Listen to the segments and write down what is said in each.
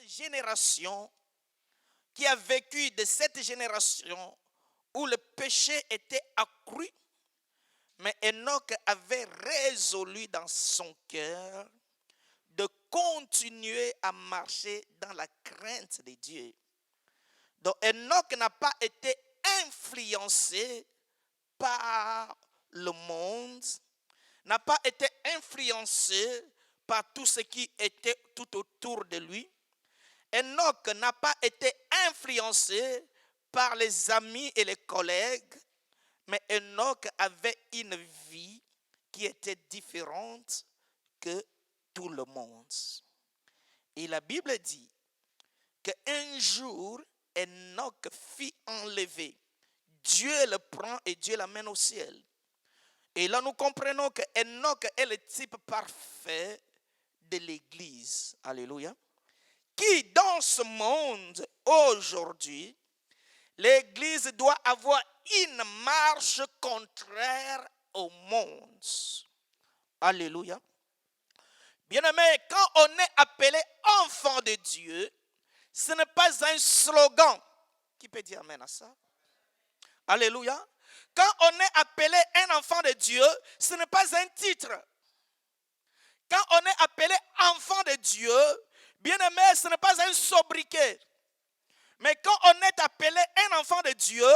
génération qui a vécu de cette génération où le péché était accru, mais Enoch avait résolu dans son cœur de continuer à marcher dans la crainte de Dieu. Donc Enoch n'a pas été influencé par le monde, n'a pas été influencé par tout ce qui était tout autour de lui. Enoch n'a pas été influencé par les amis et les collègues, mais Enoch avait une vie qui était différente que tout le monde. Et la Bible dit qu'un jour, Enoch fut enlevé. Dieu le prend et Dieu l'amène au ciel. Et là, nous comprenons que Enoch est le type parfait de l'Église. Alléluia. Qui, dans ce monde, aujourd'hui, l'Église doit avoir une marche contraire au monde. Alléluia. Bien-aimé, quand on est appelé enfant de Dieu, ce n'est pas un slogan. Qui peut dire amen à ça? Alléluia. Quand on est appelé un enfant de Dieu, ce n'est pas un titre. Quand on est appelé enfant de Dieu, bien-aimé, ce n'est pas un sobriquet. Mais quand on est appelé un enfant de Dieu,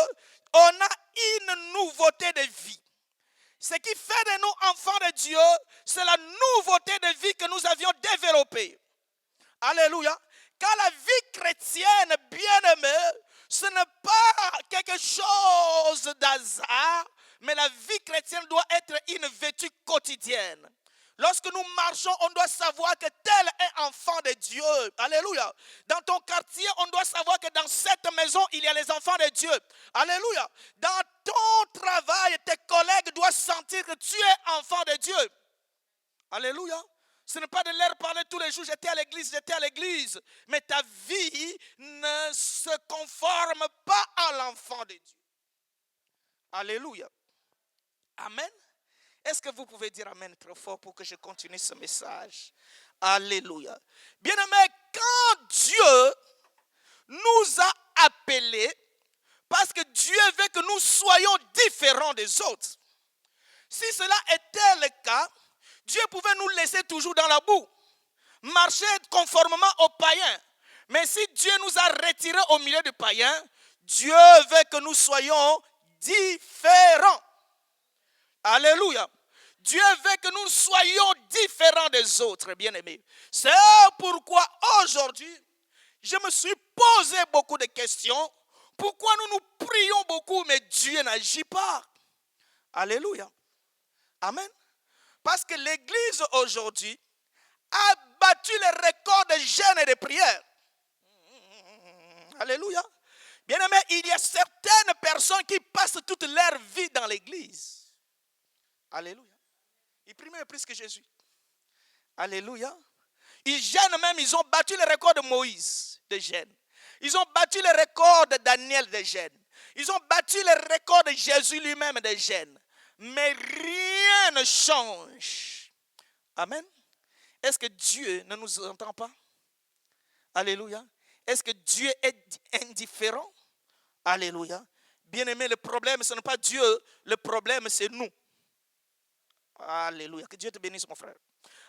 on a une nouveauté de vie. Ce qui fait de nous enfants de Dieu, c'est la nouveauté de vie que nous avions développée. Alléluia. Car la vie chrétienne, bien-aimée, ce n'est pas quelque chose d'hasard, mais la vie chrétienne doit être une vertu quotidienne. Lorsque nous marchons, on doit savoir que tel est enfant de Dieu. Alléluia. Dans ton quartier, on doit savoir que dans cette maison, il y a les enfants de Dieu. Alléluia. Dans ton travail, tes collègues doivent sentir que tu es enfant de Dieu. Alléluia. Ce n'est pas de leur parler tous les jours, j'étais à l'église. Mais ta vie ne se conforme pas à l'enfant de Dieu. Alléluia. Amen. Est-ce que vous pouvez dire amen très fort pour que je continue ce message? Alléluia. Bien-aimé, quand Dieu nous a appelés, parce que Dieu veut que nous soyons différents des autres. Si cela était le cas, Dieu pouvait nous laisser toujours dans la boue, marcher conformément aux païens. Mais si Dieu nous a retirés au milieu des païens, Dieu veut que nous soyons différents. Alléluia. Dieu veut que nous soyons différents des autres, bien-aimés. C'est pourquoi aujourd'hui, je me suis posé beaucoup de questions. Pourquoi nous nous prions beaucoup, mais Dieu n'agit pas? Alléluia. Amen. Parce que l'Église aujourd'hui a battu les records de jeûne et de prière. Alléluia. Bien-aimé, il y a certaines personnes qui passent toute leur vie dans l'Église. Alléluia. Ils prient même plus que Jésus. Alléluia. Ils jeûnent même, ils ont battu le record de Moïse de jeûne. Ils ont battu le record de Daniel de jeûne. Ils ont battu le record de Jésus lui-même de jeûne. Mais rien ne change. Amen. Est-ce que Dieu ne nous entend pas? Alléluia. Est-ce que Dieu est indifférent? Alléluia. Bien-aimé, le problème, ce n'est pas Dieu. Le problème, c'est nous. Alléluia. Que Dieu te bénisse, mon frère.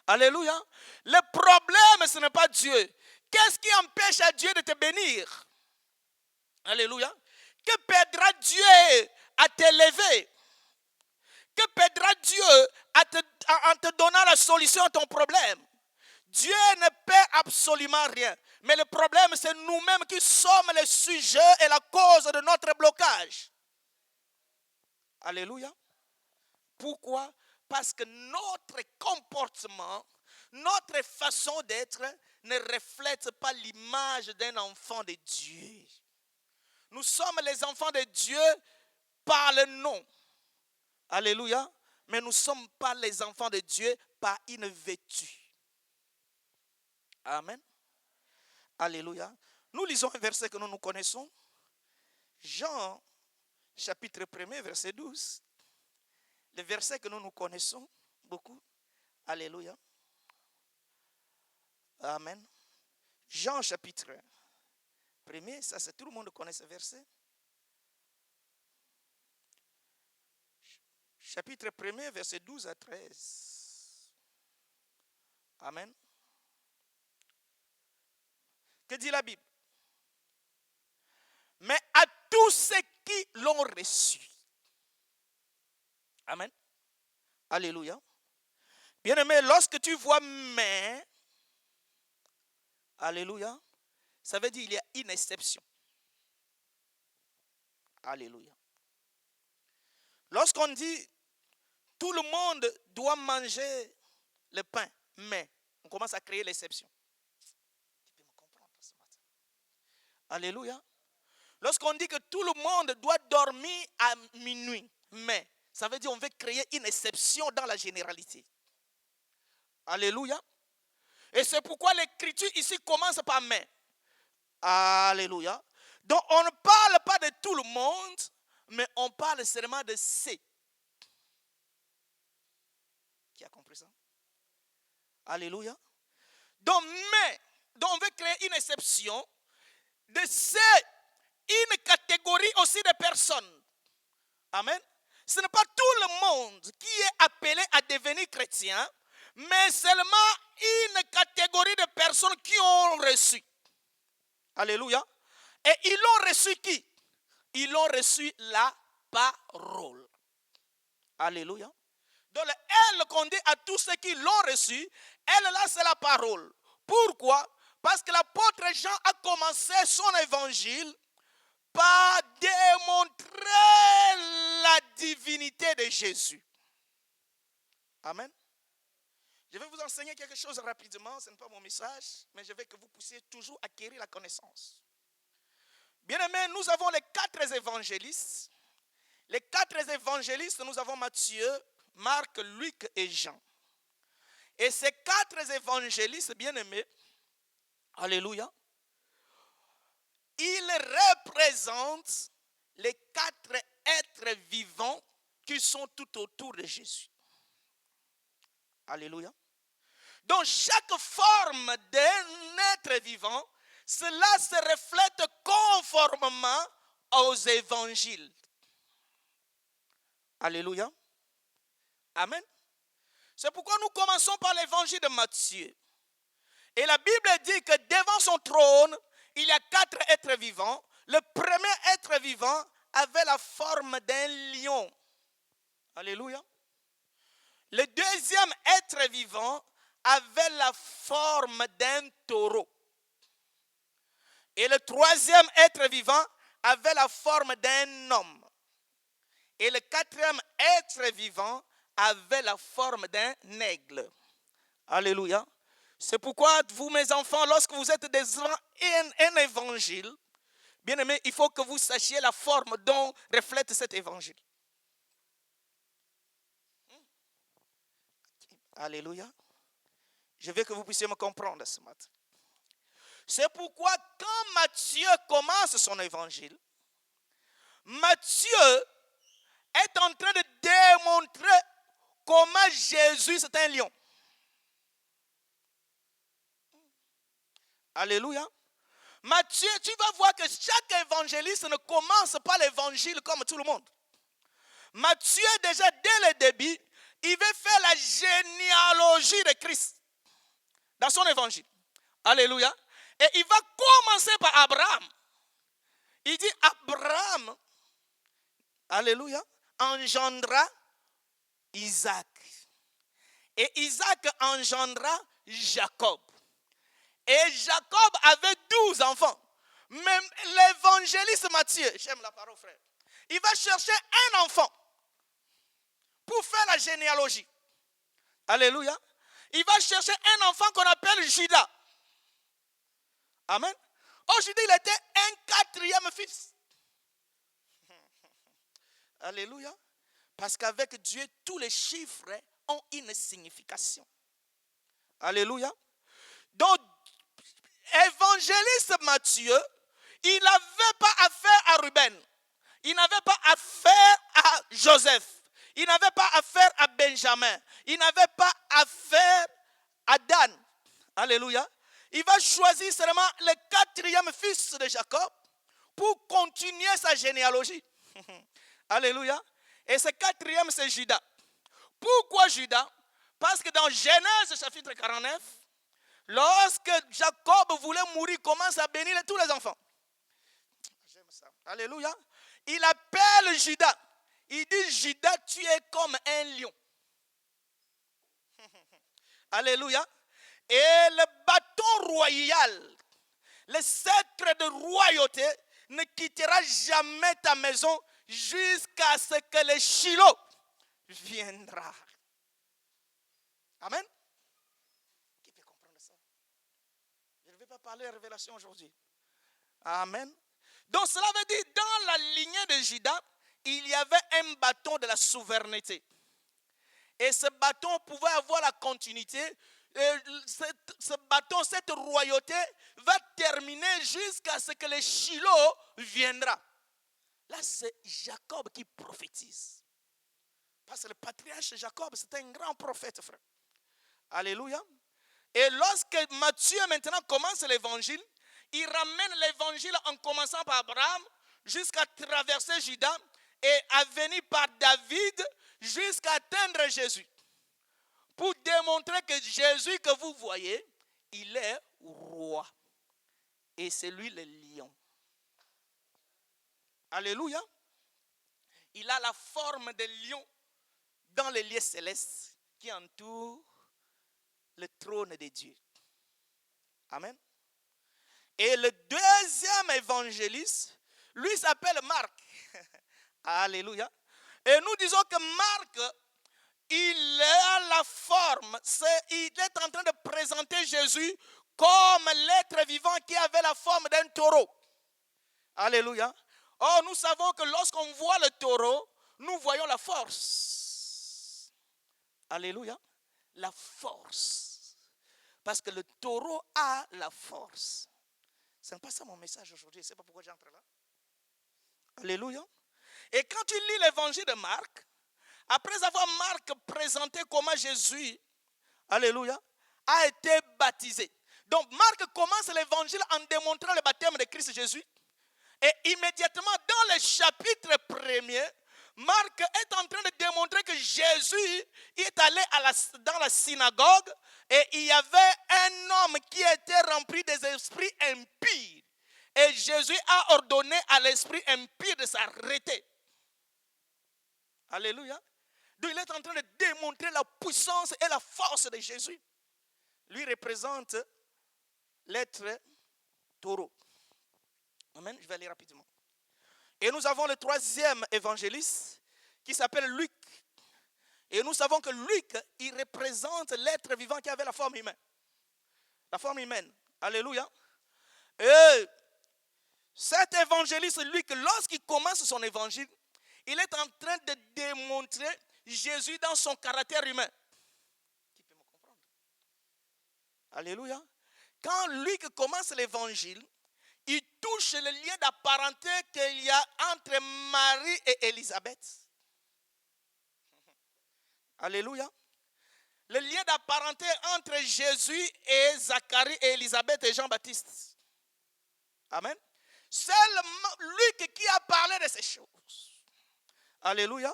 Alléluia. Le problème, ce n'est pas Dieu. Qu'est-ce qui empêche à Dieu de te bénir? Alléluia. Que perdra Dieu à t'élever? Que perdra Dieu en te donnant la solution à ton problème? Dieu ne perd absolument rien. Mais le problème, c'est nous-mêmes qui sommes le sujet et la cause de notre blocage. Alléluia. Pourquoi? Parce que notre comportement, notre façon d'être ne reflète pas l'image d'un enfant de Dieu. Nous sommes les enfants de Dieu par le nom. Alléluia. Mais nous ne sommes pas les enfants de Dieu par une vertu. Amen. Alléluia. Nous lisons un verset que nous connaissons. Jean, chapitre 1, verset 12. Le verset que nous connaissons beaucoup. Alléluia. Amen. Jean chapitre 1er, ça c'est tout le monde connaît ce verset. Chapitre 1er, verset 12 à 13. Amen. Que dit la Bible? Mais à tous ceux qui l'ont reçu. Amen. Alléluia. Bien-aimé, lorsque tu vois mais, alléluia, ça veut dire qu'il y a une exception. Alléluia. Lorsqu'on dit tout le monde doit manger le pain, mais on commence à créer l'exception. Tu peux me comprendre ce matin. Alléluia. Lorsqu'on dit que tout le monde doit dormir à minuit, mais ça veut dire qu'on veut créer une exception dans la généralité. Alléluia. Et c'est pourquoi l'écriture ici commence par mais. Alléluia. Donc on ne parle pas de tout le monde, mais on parle seulement de ceux. Qui a compris ça? Alléluia. Donc on veut créer une exception de ceux, une catégorie aussi de personnes. Amen. Ce n'est pas tout le monde qui est appelé à devenir chrétien, mais seulement une catégorie de personnes qui ont reçu. Alléluia. Et ils l'ont reçu qui? Ils l'ont reçu la parole. Alléluia. Donc elle qu'on dit à tous ceux qui l'ont reçu, elle là c'est la parole. Pourquoi? Parce que l'apôtre Jean a commencé son évangile par démontrer la divinité de Jésus. Amen. Je vais vous enseigner quelque chose rapidement, ce n'est pas mon message, mais je veux que vous puissiez toujours acquérir la connaissance. Bien-aimés, nous avons les 4 évangélistes. Les 4 évangélistes, nous avons Matthieu, Marc, Luc et Jean. Et ces 4 évangélistes, bien-aimés, alléluia, ils représentent les 4 êtres vivants qui sont tout autour de Jésus. Alléluia. Donc chaque forme d'un être vivant, cela se reflète conformément aux évangiles. Alléluia. Amen. C'est pourquoi nous commençons par l'évangile de Matthieu. Et la Bible dit que devant son trône, il y a 4 êtres vivants. Le premier être vivant avait la forme d'un lion. Alléluia. Le deuxième être vivant avait la forme d'un taureau. Et le troisième être vivant avait la forme d'un homme. Et le 4e être vivant avait la forme d'un aigle. Alléluia. C'est pourquoi vous, mes enfants, lorsque vous êtes devant un évangile, bien aimé, il faut que vous sachiez la forme dont reflète cet évangile. Alléluia. Je veux que vous puissiez me comprendre ce matin. C'est pourquoi quand Matthieu commence son évangile, Matthieu est en train de démontrer comment Jésus c'est un lion. Alléluia. Matthieu, tu vas voir que chaque évangéliste ne commence pas l'évangile comme tout le monde. Matthieu, déjà dès le début, il veut faire la généalogie de Christ dans son évangile. Alléluia. Et il va commencer par Abraham. Il dit Abraham, alléluia, engendra Isaac. Et Isaac engendra Jacob. Et Jacob avait 12 enfants. Même l'évangéliste Matthieu, j'aime la parole frère, il va chercher un enfant pour faire la généalogie. Alléluia. Il va chercher un enfant qu'on appelle Judas. Amen. Aujourd'hui, il était un 4e fils. Alléluia. Parce qu'avec Dieu, tous les chiffres ont une signification. Alléluia. Donc, évangéliste Matthieu, il n'avait pas affaire à Ruben. Il n'avait pas affaire à Joseph. Il n'avait pas affaire à Benjamin. Il n'avait pas affaire à Dan. Alléluia. il va choisir seulement le quatrième fils de Jacob pour continuer sa généalogie. Alléluia. Et ce quatrième, c'est Judas. Pourquoi Judas? Parce que dans Genèse chapitre 49, lorsque Jacob voulait mourir, il commence à bénir tous les enfants. J'aime ça. Alléluia. Il appelle Judas. Il dit, Judas, tu es comme un lion. Alléluia. Et le bâton royal, le sceptre de royauté, ne quittera jamais ta maison jusqu'à ce que le Shiloh viendra. Amen. Qui peut comprendre ça? Je ne vais pas parler de révélation aujourd'hui. Amen. Donc cela veut dire, dans la lignée de Judas, il y avait un bâton de la souveraineté. Et ce bâton pouvait avoir la continuité. Ce bâton, cette royauté va terminer jusqu'à ce que le Shiloh viendra. Là, c'est Jacob qui prophétise. Parce que le patriarche Jacob, c'est un grand prophète, frère. Alléluia. Et lorsque Matthieu maintenant commence l'évangile, il ramène l'évangile en commençant par Abraham jusqu'à traverser Juda et à venir par David jusqu'à atteindre Jésus. Pour démontrer que Jésus que vous voyez, il est roi. Et c'est lui le lion. Alléluia. Il a la forme de lion dans les lieux célestes qui entourent le trône de Dieu. Amen. Et le deuxième évangéliste, lui s'appelle Marc. Alléluia. Et nous disons que Marc, il a la forme, il est en train de présenter Jésus comme l'être vivant qui avait la forme d'un taureau. Alléluia. Or, nous savons que lorsqu'on voit le taureau, nous voyons la force. Alléluia. La force. Parce que le taureau a la force. Ce n'est pas ça mon message aujourd'hui. Je ne sais pas pourquoi j'entre là. Alléluia. Et quand tu lis l'évangile de Marc, après avoir Marc présenté comment Jésus, alléluia, a été baptisé. Donc Marc commence l'évangile en démontrant le baptême de Christ Jésus. Et immédiatement dans le chapitre 1er, Marc est en train de démontrer que Jésus est allé dans la synagogue et il y avait un homme qui était rempli des esprits impurs. Et Jésus a ordonné à l'esprit impur de s'arrêter. Alléluia. Donc il est en train de démontrer la puissance et la force de Jésus. Lui représente l'être taureau. Amen. Je vais aller rapidement. Et nous avons le troisième évangéliste qui s'appelle Luc. Et nous savons que Luc, il représente l'être vivant qui avait la forme humaine. La forme humaine. Alléluia. Et cet évangéliste Luc, lorsqu'il commence son évangile, il est en train de démontrer Jésus dans son caractère humain. Qui peut me comprendre? Alléluia. Quand Luc commence l'évangile, il touche le lien d'apparenté qu'il y a entre Marie et Élisabeth. Alléluia. Le lien d'apparenté entre Jésus et Zacharie et Élisabeth et Jean-Baptiste. Amen. C'est Luc qui a parlé de ces choses. Alléluia.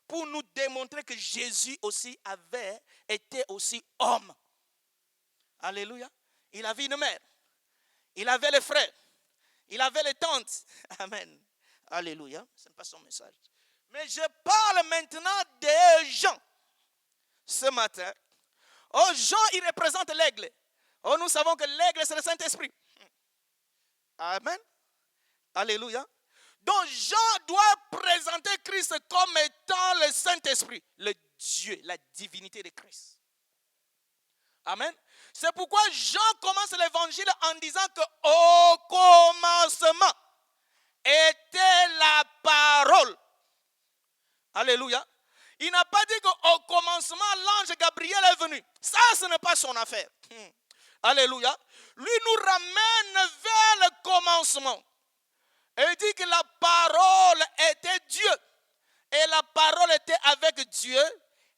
Pour nous démontrer que Jésus aussi avait été aussi homme. Alléluia. Il avait une mère. Il avait les frères. Il avait les tantes. Amen. Alléluia. Ce n'est pas son message. Mais je parle maintenant des gens. Ce matin. Oh, Jean, il représente l'aigle. Oh, nous savons que l'aigle, c'est le Saint-Esprit. Amen. Alléluia. Donc Jean doit présenter Christ comme étant le Saint-Esprit, le Dieu, la divinité de Christ. Amen. C'est pourquoi Jean commence l'évangile en disant qu'au commencement était la parole. Alléluia. Il n'a pas dit qu'au commencement, l'ange Gabriel est venu. Ça, ce n'est pas son affaire. Alléluia. Lui nous ramène vers le commencement. Et il dit que la parole était Dieu. Et la parole était avec Dieu.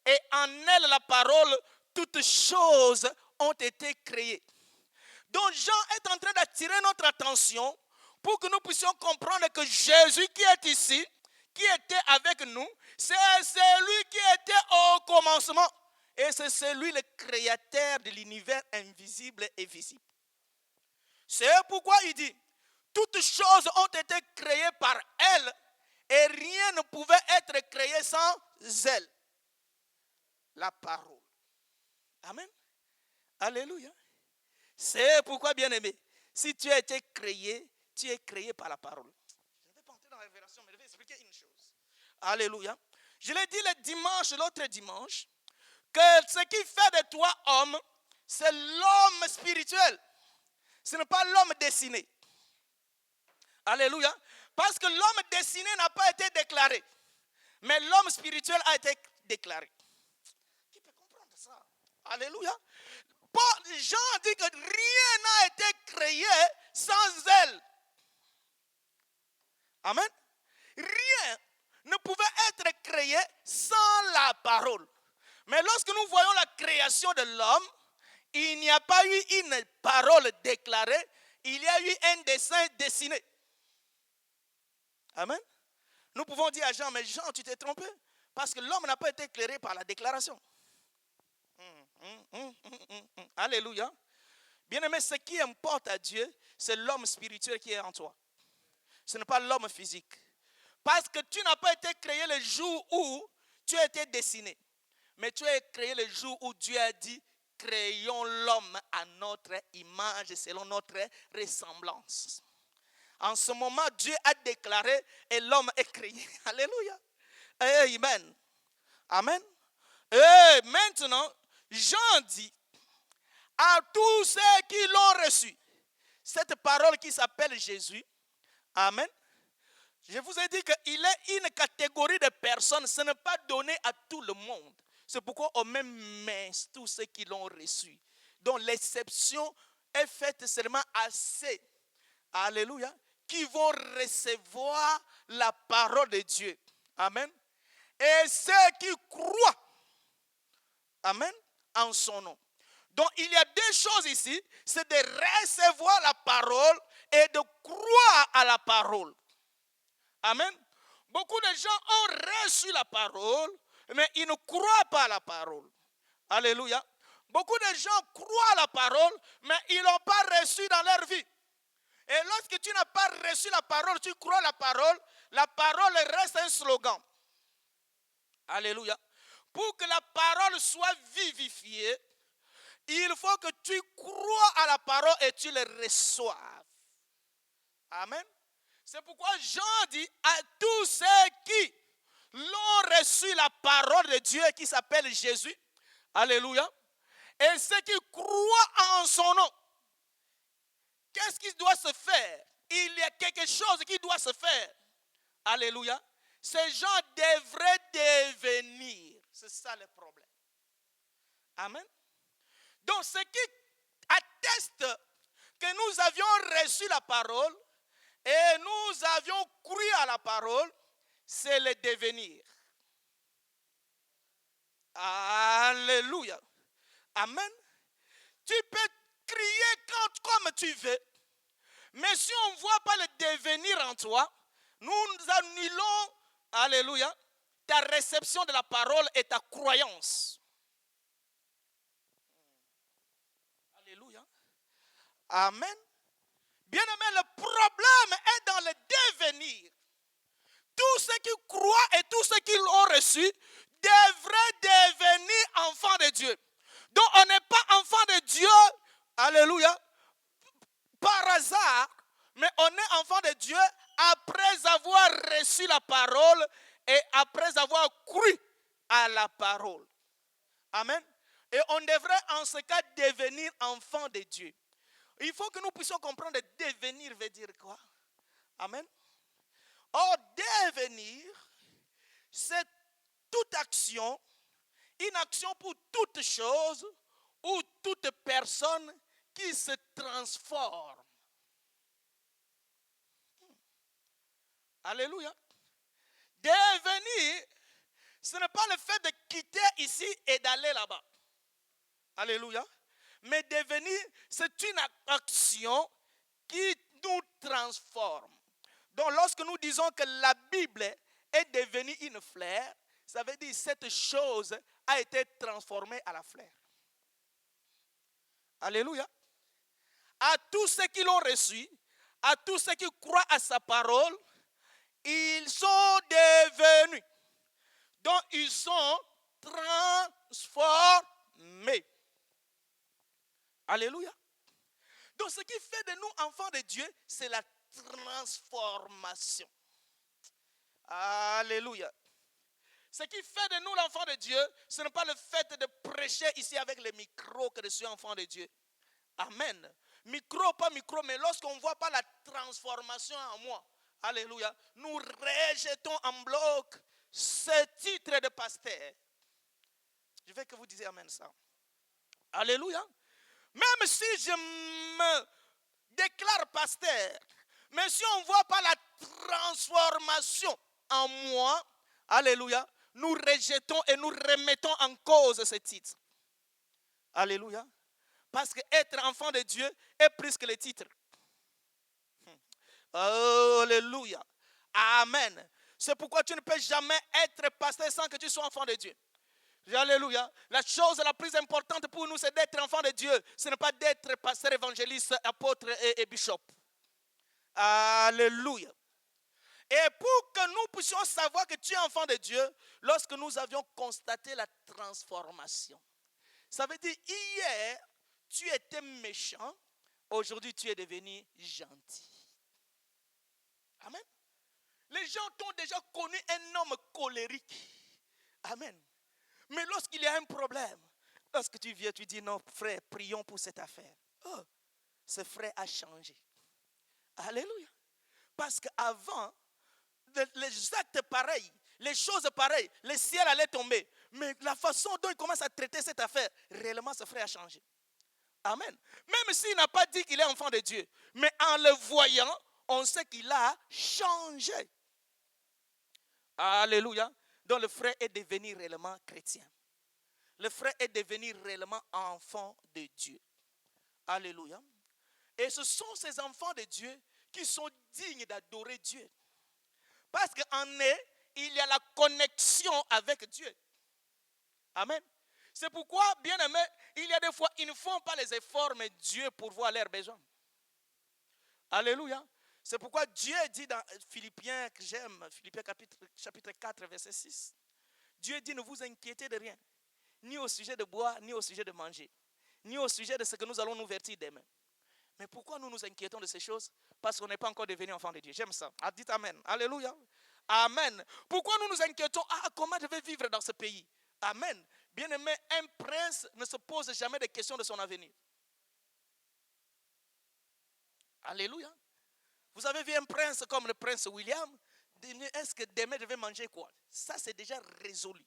Et en elle, la parole, toutes choses ont été créées. Donc Jean est en train d'attirer notre attention pour que nous puissions comprendre que Jésus qui est ici, qui était avec nous, c'est celui qui était au commencement. Et c'est celui le créateur de l'univers invisible et visible. C'est pourquoi il dit, toutes choses ont été créées par elle et rien ne pouvait être créé sans elle. La parole. Amen. Alléluia. C'est pourquoi, bien-aimé, si tu as été créé, tu es créé par la parole. Je ne vais pas entrer dans la révélation, mais je vais expliquer une chose. Alléluia. Je l'ai dit l'autre dimanche, que ce qui fait de toi homme, c'est l'homme spirituel. Ce n'est pas l'homme dessiné. Alléluia. Parce que l'homme dessiné n'a pas été déclaré. Mais l'homme spirituel a été déclaré. Qui peut comprendre ça? Alléluia. Jean dit que rien n'a été créé sans elle. Amen. Rien ne pouvait être créé sans la parole. Mais lorsque nous voyons la création de l'homme, il n'y a pas eu une parole déclarée, il y a eu un dessin dessiné. Amen. Nous pouvons dire à Jean, mais Jean, tu t'es trompé, parce que l'homme n'a pas été éclairé par la déclaration. Alléluia. Bien-aimé, ce qui importe à Dieu, c'est l'homme spirituel qui est en toi. Ce n'est pas l'homme physique. Parce que tu n'as pas été créé le jour où tu as été dessiné. Mais tu as été créé le jour où Dieu a dit, créons l'homme à notre image, selon notre ressemblance. En ce moment, Dieu a déclaré et l'homme est créé. Alléluia. Amen. Amen. Et maintenant, Jean dit à tous ceux qui l'ont reçu, cette parole qui s'appelle Jésus. Amen. Je vous ai dit qu'il est une catégorie de personnes, ce n'est pas donné à tout le monde. C'est pourquoi on met mince tous ceux qui l'ont reçu. Donc l'exception est faite seulement à ceux, alléluia, qui vont recevoir la parole de Dieu. Amen. Et ceux qui croient, amen, en son nom. Donc il y a deux choses ici, c'est de recevoir la parole et de croire à la parole. Amen. Beaucoup de gens ont reçu la parole, mais ils ne croient pas à la parole. Alléluia. Beaucoup de gens croient à la parole, mais ils ne l'ont pas reçue dans leur vie. Et lorsque tu n'as pas reçu la parole, tu crois à la parole reste un slogan. Alléluia. Pour que la parole soit vivifiée, il faut que tu crois à la parole et tu le reçoives. Amen. C'est pourquoi Jean dit à tous ceux qui l'ont reçu la parole de Dieu qui s'appelle Jésus. Alléluia. Et ceux qui croient en son nom. Qu'est-ce qui doit se faire? Il y a quelque chose qui doit se faire. Alléluia. Ces gens devraient devenir. C'est ça le problème. Amen. Donc ce qui atteste que nous avions reçu la parole et nous avions cru à la parole, c'est le devenir. Alléluia. Amen. Tu peux crier comme tu veux, mais si on ne voit pas le devenir en toi, nous annulons, alléluia, ta réception de la parole et ta croyance. Alléluia. Amen. Bien-aimé, le problème est dans le devenir. Tous ceux qui croient et tous ceux qui l'ont reçu devraient devenir enfants de Dieu. Donc on n'est pas enfant de Dieu, alléluia, par hasard, mais on est enfant de Dieu après avoir reçu la parole et après avoir cru à la parole. Amen. Et on devrait en ce cas devenir enfant de Dieu. Il faut que nous puissions comprendre que devenir veut dire quoi? Amen. Or, devenir, c'est toute action, une action pour toute chose ou toute personne qui se transforme. Alléluia. Devenir, ce n'est pas le fait de quitter ici et d'aller là-bas. Alléluia. Mais devenir, c'est une action qui nous transforme. Donc lorsque nous disons que la Bible est devenue une fleur, ça veut dire que cette chose a été transformée à la fleur. Alléluia. À tous ceux qui l'ont reçu, à tous ceux qui croient à sa parole, ils sont devenus. Donc ils sont transformés. Alléluia. Donc ce qui fait de nous enfants de Dieu, c'est la transformation. Alléluia. Ce qui fait de nous l'enfant de Dieu, ce n'est pas le fait de prêcher ici avec les micros que je suis enfant de Dieu. Amen. Micro, pas micro, mais lorsqu'on ne voit pas la transformation en moi, alléluia, nous rejetons en bloc ce titre de pasteur. Je veux que vous disiez amen ça. Alléluia. Même si je me déclare pasteur, mais si on ne voit pas la transformation en moi, alléluia, nous rejetons et nous remettons en cause ce titre. Alléluia. Parce qu'être enfant de Dieu est plus que le titre. Alléluia. Amen. C'est pourquoi tu ne peux jamais être pasteur sans que tu sois enfant de Dieu. Alléluia. La chose la plus importante pour nous, c'est d'être enfant de Dieu. Ce n'est pas d'être pasteur, évangéliste, apôtre et bishop. Alléluia. Et pour que nous puissions savoir que tu es enfant de Dieu, lorsque nous avions constaté la transformation. Ça veut dire, hier, tu étais méchant, aujourd'hui tu es devenu gentil. Amen. Les gens t'ont déjà connu un homme colérique. Amen. Mais lorsqu'il y a un problème, lorsque tu viens, tu dis non, frère, prions pour cette affaire. Oh, ce frère a changé. Alléluia. Parce qu'avant, les actes pareils, les choses pareilles, le ciel allait tomber. Mais la façon dont il commence à traiter cette affaire, réellement, ce frère a changé. Amen. Même s'il n'a pas dit qu'il est enfant de Dieu, mais en le voyant, on sait qu'il a changé. Alléluia. Donc le frère est devenu réellement chrétien. Le frère est devenu réellement enfant de Dieu. Alléluia. Et ce sont ces enfants de Dieu qui sont dignes d'adorer Dieu. Parce qu'en eux, il y a la connexion avec Dieu. Amen. C'est pourquoi, bien aimé, il y a des fois, ils ne font pas les efforts, mais Dieu pourvoit leurs besoins. Alléluia. C'est pourquoi Dieu dit dans Philippiens, que j'aime, Philippiens chapitre 4, verset 6. Dieu dit, ne vous inquiétez de rien, ni au sujet de boire, ni au sujet de manger, ni au sujet de ce que nous allons nous vertir demain. Mais pourquoi nous nous inquiétons de ces choses? Parce qu'on n'est pas encore devenu enfant de Dieu. J'aime ça. Dites amen. Alléluia. Amen. Pourquoi nous nous inquiétons? Comment je vais vivre dans ce pays? Amen. Bien aimé, un prince ne se pose jamais de questions de son avenir. Alléluia. Vous avez vu un prince comme le prince William? Est-ce que demain je vais manger quoi? Ça c'est déjà résolu.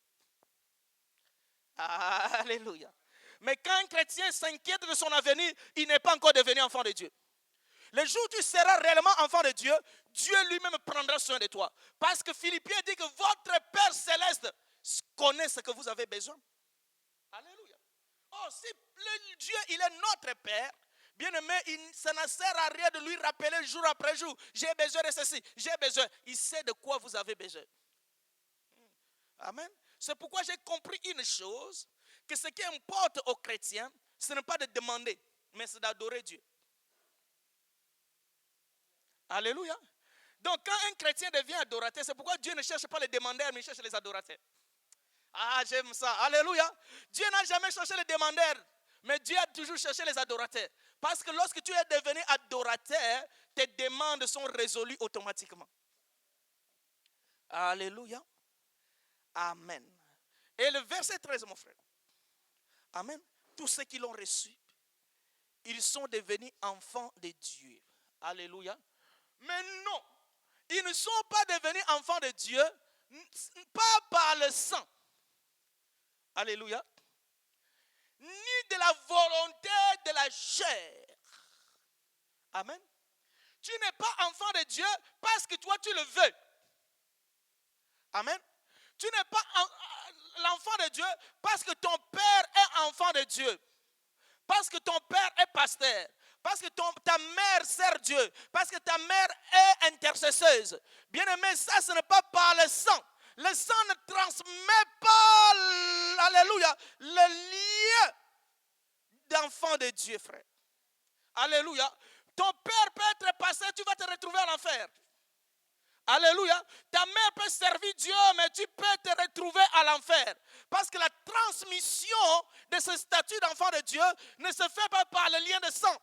Alléluia. Mais quand un chrétien s'inquiète de son avenir, il n'est pas encore devenu enfant de Dieu. Le jour où tu seras réellement enfant de Dieu, Dieu lui-même prendra soin de toi. Parce que Philippiens dit que votre Père céleste connaît ce que vous avez besoin. Alléluia. Oh, si Dieu, il est notre Père, bien aimé, ça ne sert à rien de lui rappeler jour après jour, j'ai besoin de ceci, j'ai besoin. Il sait de quoi vous avez besoin. Amen. C'est pourquoi j'ai compris une chose, que ce qui importe aux chrétiens, ce n'est pas de demander, mais c'est d'adorer Dieu. Alléluia. Donc quand un chrétien devient adorateur, c'est pourquoi Dieu ne cherche pas les demandeurs, mais il cherche les adorateurs. J'aime ça. Alléluia. Dieu n'a jamais cherché les demandeurs, mais Dieu a toujours cherché les adorateurs. Parce que lorsque tu es devenu adorateur, tes demandes sont résolues automatiquement. Alléluia. Amen. Et le verset 13, mon frère. Amen. Tous ceux qui l'ont reçu, ils sont devenus enfants de Dieu. Alléluia. Mais non, ils ne sont pas devenus enfants de Dieu, pas par le sang. Alléluia. Ni de la volonté de la chair. Amen. Tu n'es pas enfant de Dieu parce que toi tu le veux. Amen. Tu n'es pas l'enfant de Dieu parce que ton père est enfant de Dieu. parce que ton père est pasteur, parce que ta mère sert Dieu, parce que ta mère est intercesseuse. Bien-aimé, ça ce n'est pas par le sang. Le sang ne transmet pas, alléluia, le lien d'enfant de Dieu, frère. Alléluia. Ton père peut être pasteur, tu vas te retrouver à l'enfer. Alléluia. Ta mère peut servir Dieu, mais tu peux te retrouver à l'enfer. Parce que la transmission de ce statut d'enfant de Dieu ne se fait pas par le lien de sang.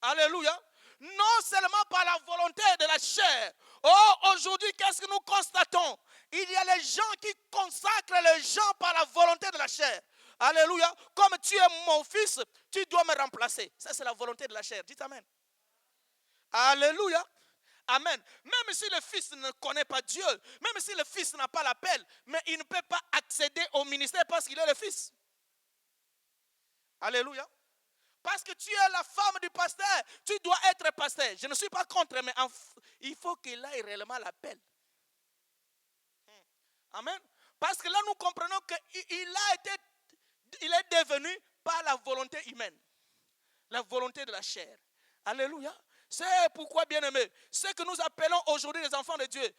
Alléluia. Non seulement par la volonté de la chair. Oh, aujourd'hui, qu'est-ce que nous constatons? Il y a les gens qui consacrent les gens par la volonté de la chair. Alléluia. Comme tu es mon fils, tu dois me remplacer. Ça, c'est la volonté de la chair. Dites amen. Alléluia. Amen. Même si le fils ne connaît pas Dieu, même si le fils n'a pas l'appel, mais il ne peut pas accéder au ministère parce qu'il est le fils. Alléluia. Parce que tu es la femme du pasteur, tu dois être pasteur. Je ne suis pas contre, mais il faut qu'il ait réellement l'appel. Amen. Parce que là, nous comprenons qu'il est devenu par la volonté humaine, la volonté de la chair. Alléluia. C'est pourquoi, bien-aimés, ce que nous appelons aujourd'hui les enfants de Dieu,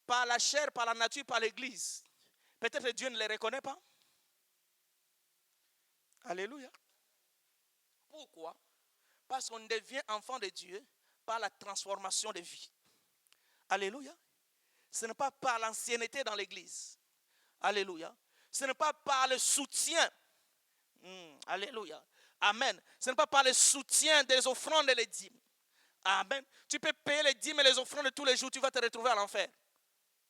par la chair, par la nature, par l'église, peut-être que Dieu ne les reconnaît pas. Alléluia. Pourquoi? Parce qu'on devient enfant de Dieu par la transformation de vie. Alléluia. Ce n'est pas par l'ancienneté dans l'église. Alléluia. Ce n'est pas par le soutien. Alléluia. Amen. Ce n'est pas par le soutien des offrandes et les dîmes. Amen. Tu peux payer les dîmes et les offrandes de tous les jours, tu vas te retrouver à l'enfer.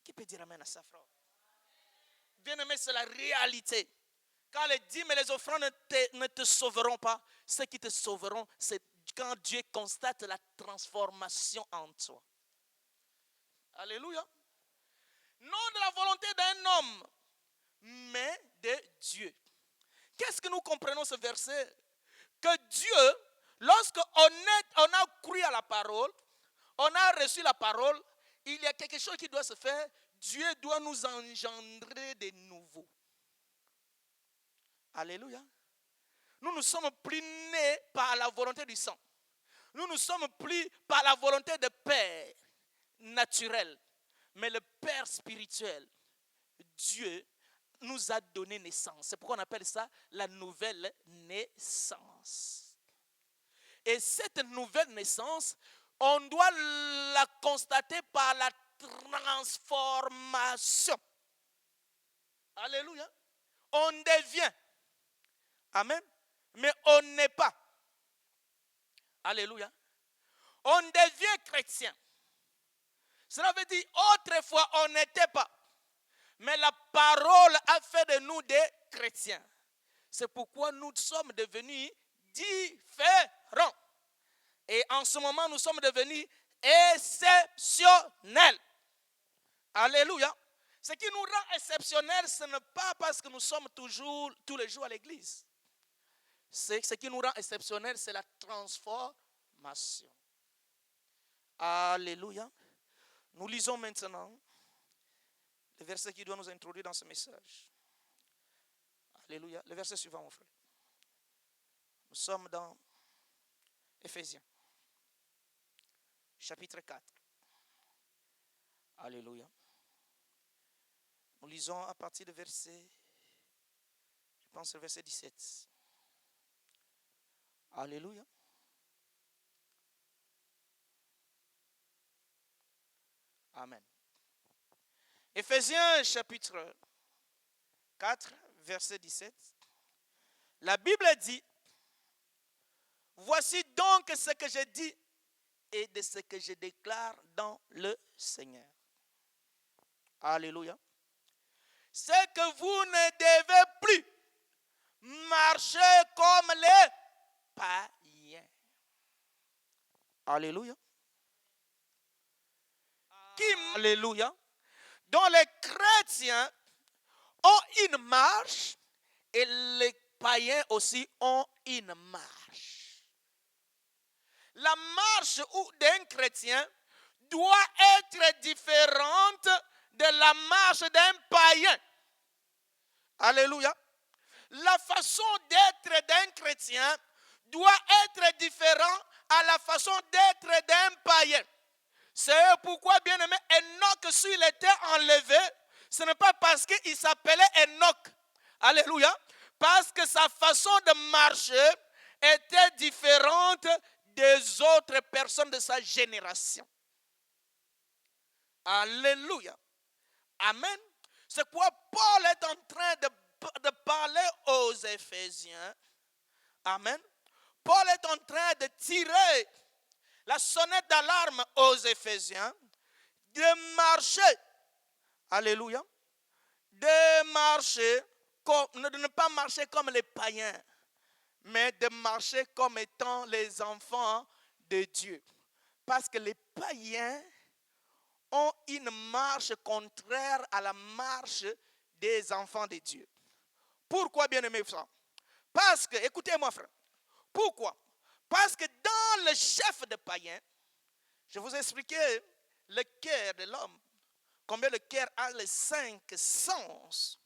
Qui peut dire amen à ça, frère? Bien-aimé, c'est la réalité. Quand les dîmes et les offrandes ne te sauveront pas, ce qui te sauveront, c'est quand Dieu constate la transformation en toi. Alléluia. Non de la volonté d'un homme, mais de Dieu. Qu'est-ce que nous comprenons ce verset? Que Dieu, lorsqu'on a cru à la parole, on a reçu la parole, il y a quelque chose qui doit se faire. Dieu doit nous engendrer de nouveau. Alléluia. Nous ne sommes plus nés par la volonté du sang. Nous ne sommes plus par la volonté de Père naturel, mais le Père spirituel. Dieu nous a donné naissance. C'est pourquoi on appelle ça la nouvelle naissance. Et cette nouvelle naissance, on doit la constater par la transformation. Alléluia. On devient. Amen. Mais on n'est pas. Alléluia. On devient chrétien. Cela veut dire autrefois on n'était pas. Mais la parole a fait de nous des chrétiens. C'est pourquoi nous sommes devenus différents. Et en ce moment, nous sommes devenus exceptionnels. Alléluia. Ce qui nous rend exceptionnels, ce n'est pas parce que nous sommes tous les jours à l'église. Ce qui nous rend exceptionnels, c'est la transformation. Alléluia. Nous lisons maintenant le verset qui doit nous introduire dans ce message. Alléluia. Le verset suivant, mon frère. Nous sommes dans Éphésiens, chapitre 4. Alléluia. Nous lisons à partir du verset, je pense, le verset 17. Alléluia. Amen. Éphésiens chapitre 4, verset 17. La Bible dit, voici donc ce que je dis et de ce que je déclare dans le Seigneur. Alléluia. C'est que vous ne devez plus marcher comme les païens. Alléluia. Alléluia. Dont les chrétiens ont une marche et les païens aussi ont une marche. La marche d'un chrétien doit être différente de la marche d'un païen. Alléluia. la façon d'être d'un chrétien doit être différente à la façon d'être d'un païen. C'est pourquoi, bien aimé, Enoch, s'il était enlevé, ce n'est pas parce qu'il s'appelait Enoch. Alléluia. Parce que sa façon de marcher était différente des autres personnes de sa génération. Alléluia. Amen. C'est quoi Paul est en train de parler aux Éphésiens. Amen. Paul est en train de tirer la sonnette d'alarme aux Éphésiens, de marcher. Alléluia. De marcher, de ne pas marcher comme les païens, mais de marcher comme étant les enfants de Dieu. Parce que les païens ont une marche contraire à la marche des enfants de Dieu. Pourquoi, bien-aimés frères? Parce que, écoutez-moi frère, pourquoi? Parce que dans le chef de païens, je vous ai expliqué le cœur de l'homme, combien le cœur a les 5 sens.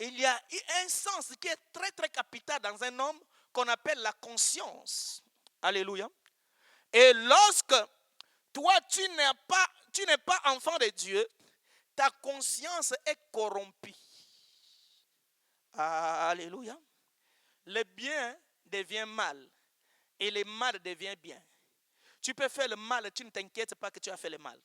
Il y a un sens qui est très très capital dans un homme qu'on appelle la conscience. Alléluia. Et lorsque toi tu n'es pas enfant de Dieu, ta conscience est corrompue. Alléluia. Le bien devient mal et le mal devient bien. Tu peux faire le mal, tu ne t'inquiètes pas que tu as fait le mal.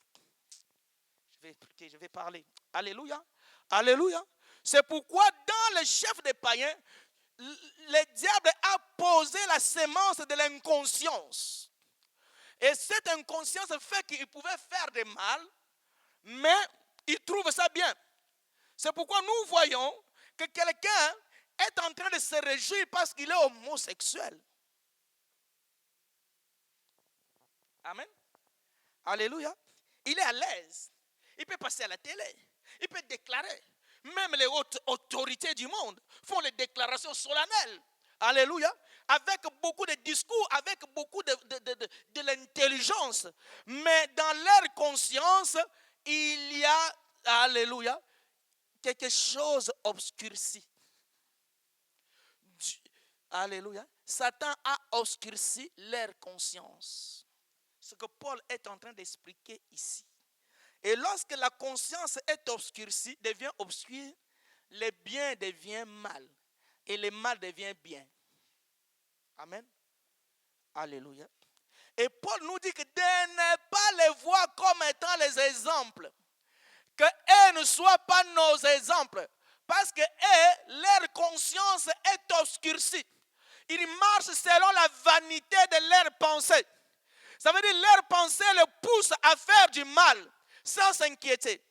Je vais parler. Alléluia. Alléluia. C'est pourquoi dans le chef des païens, le diable a posé la sémence de l'inconscience. Et cette inconscience fait qu'il pouvait faire du mal, mais il trouve ça bien. C'est pourquoi nous voyons que quelqu'un est en train de se réjouir parce qu'il est homosexuel. Amen. Alléluia. Il est à l'aise. Il peut passer à la télé. Il peut déclarer. Même les hautes autorités du monde font les déclarations solennelles. Alléluia. Avec beaucoup de discours, avec beaucoup de l'intelligence. Mais dans leur conscience, il y a, alléluia, quelque chose obscurci. Alléluia. Satan a obscurci leur conscience. Ce que Paul est en train d'expliquer ici. Et lorsque la conscience est obscurcie, devient obscure, le bien devient mal. Et le mal devient bien. Amen. Alléluia. Et Paul nous dit que de ne pas les voir comme étant les exemples. Que eux ne soient pas nos exemples. Parce que eux, leur conscience est obscurcie. Ils marchent selon la vanité de leurs pensées. Ça veut dire que leurs pensées les poussent à faire du mal sans s'inquiéter.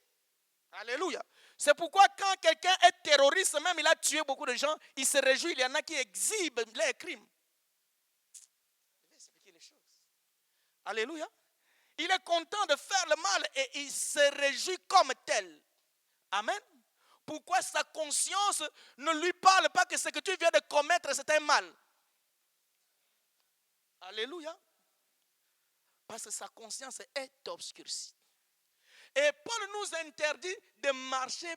Alléluia. C'est pourquoi quand quelqu'un est terroriste, même il a tué beaucoup de gens, il se réjouit. Il y en a qui exhibent les crimes. Je vais expliquer les choses. Alléluia. Il est content de faire le mal et il se réjouit comme tel. Amen. Pourquoi sa conscience ne lui parle pas que ce que tu viens de commettre, c'est un mal? Alléluia. Parce que sa conscience est obscurcie. Et Paul nous interdit de marcher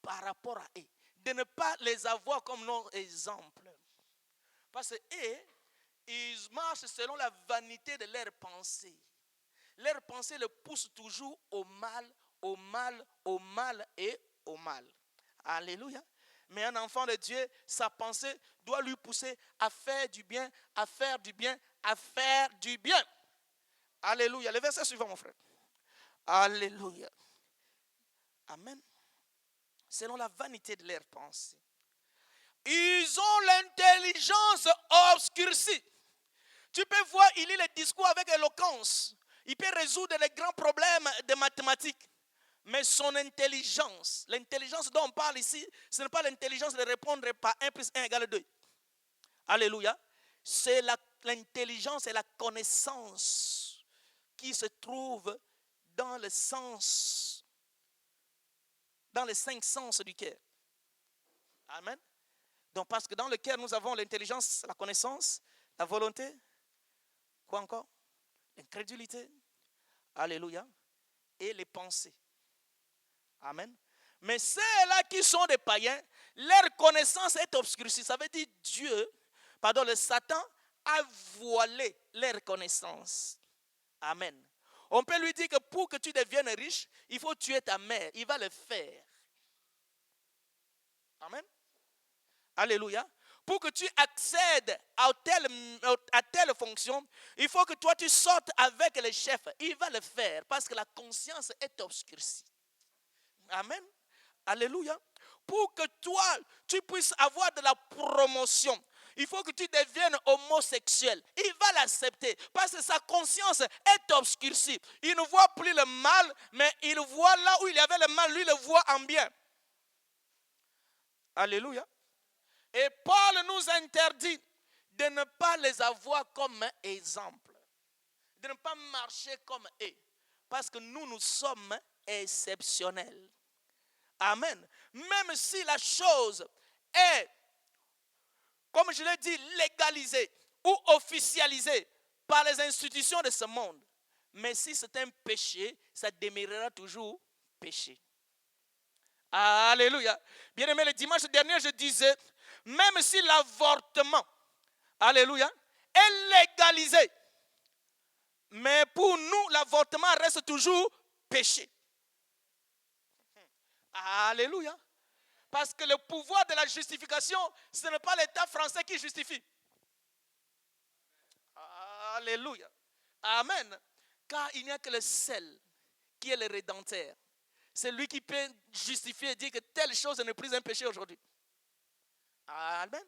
par rapport à eux. De ne pas les avoir comme nos exemples. Parce qu'eux, ils marchent selon la vanité de leurs pensées. Leurs pensées les poussent toujours au mal, au mal, au mal et au mal. Alléluia. Mais un enfant de Dieu, sa pensée doit lui pousser à faire du bien, à faire du bien, à faire du bien. Alléluia. Le verset suivant, mon frère. Alléluia. Amen. Selon la vanité de leurs pensées. Ils ont l'intelligence obscurcie. Tu peux voir, il lit les discours avec éloquence. Il peut résoudre les grands problèmes de mathématiques. Mais son intelligence, l'intelligence dont on parle ici, ce n'est pas l'intelligence de répondre par 1 plus 1 égale 2. Alléluia. C'est l'intelligence et la connaissance qui se trouvent dans le sens, dans les 5 sens du cœur. Amen. Donc parce que dans le cœur, nous avons l'intelligence, la connaissance, la volonté, quoi encore? L'incrédulité. Alléluia. Et les pensées. Amen. Mais ceux-là qui sont des païens, leur connaissance est obscurcie. Ça veut dire le Satan a voilé leur connaissance. Amen. On peut lui dire que pour que tu deviennes riche, il faut tuer ta mère. Il va le faire. Amen. Alléluia. Pour que tu accèdes à telle fonction, il faut que toi tu sortes avec le chef. Il va le faire parce que la conscience est obscurcie. Amen. Alléluia. Pour que toi tu puisses avoir de la promotion, il faut que tu deviennes homosexuel. Il va l'accepter parce que sa conscience est obscurcie. Il ne voit plus le mal, mais il voit là où il y avait le mal, lui le voit en bien. Alléluia. Et Paul nous interdit de ne pas les avoir comme un exemple, de ne pas marcher comme eux, parce que nous sommes exceptionnels. Amen. Même si la chose est, comme je l'ai dit, légalisée ou officialisée par les institutions de ce monde, mais si c'est un péché, ça demeurera toujours péché. Alléluia. Bien aimé, le dimanche dernier, je disais, même si l'avortement, alléluia, est légalisé, mais pour nous, l'avortement reste toujours péché. Alléluia. Parce que le pouvoir de la justification, ce n'est pas l'État français qui justifie. Alléluia. Amen. Car il n'y a que le seul qui est le Rédempteur. C'est lui qui peut justifier et dire que telle chose n'est plus un péché aujourd'hui. Amen.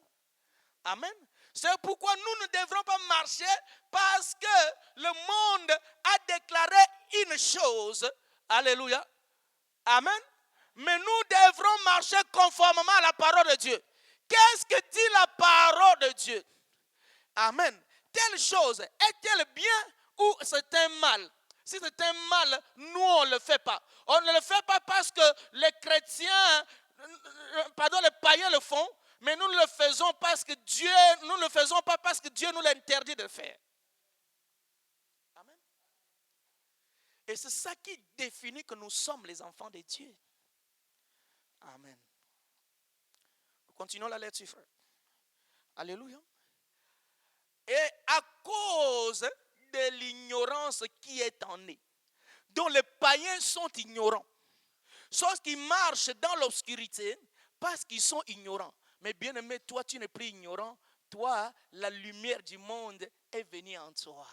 Amen. C'est pourquoi nous ne devrons pas marcher parce que le monde a déclaré une chose. Alléluia. Amen. Mais nous devrons marcher conformément à la parole de Dieu. Qu'est-ce que dit la parole de Dieu? Amen. Telle chose est-elle bien ou c'est un mal? Si c'est un mal, nous on ne le fait pas. On ne le fait pas parce que les chrétiens, les païens le font, mais nous ne le faisons parce que nous ne le faisons pas parce que Dieu nous l'interdit de faire. Amen. Et c'est ça qui définit que nous sommes les enfants de Dieu. Amen. Continuons la lecture, frère. Alléluia. Et à cause de l'ignorance qui est en eux, dont les païens sont ignorants, sauf qu'ils marchent dans l'obscurité parce qu'ils sont ignorants. Mais bien aimé, toi tu n'es plus ignorant. Toi, la lumière du monde est venue en toi.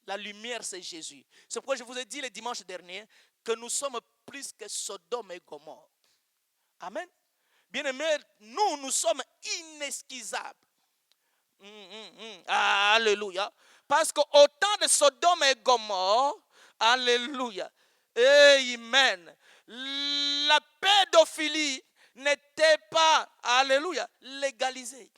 La lumière, c'est Jésus. C'est pourquoi je vous ai dit le dimanche dernier que nous sommes plus que Sodome et Gomorrhe. Amen. Bien aimé, nous sommes inesquisables. Alléluia. Parce qu'au temps de Sodome et Gomorrhe, alléluia, amen, la pédophilie n'était pas, alléluia, légalisée.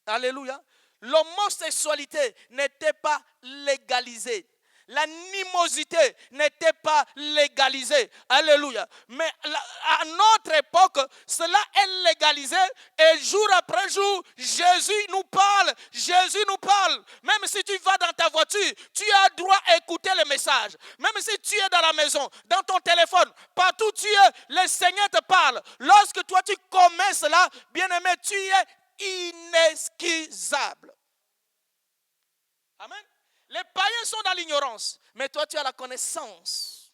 Alléluia. L'homosexualité n'était pas légalisée. L'animosité n'était pas légalisée. Alléluia. Mais à notre époque, cela est légalisé. Et jour après jour, Jésus nous parle. Jésus nous parle. Même si tu vas dans ta voiture, tu as droit à écouter le message. Même si tu es dans la maison, dans ton téléphone, partout où tu es, le Seigneur te parle. Lorsque toi tu commets cela, bien-aimé, tu es inesquisable. Amen. Les païens sont dans l'ignorance, mais toi tu as la connaissance.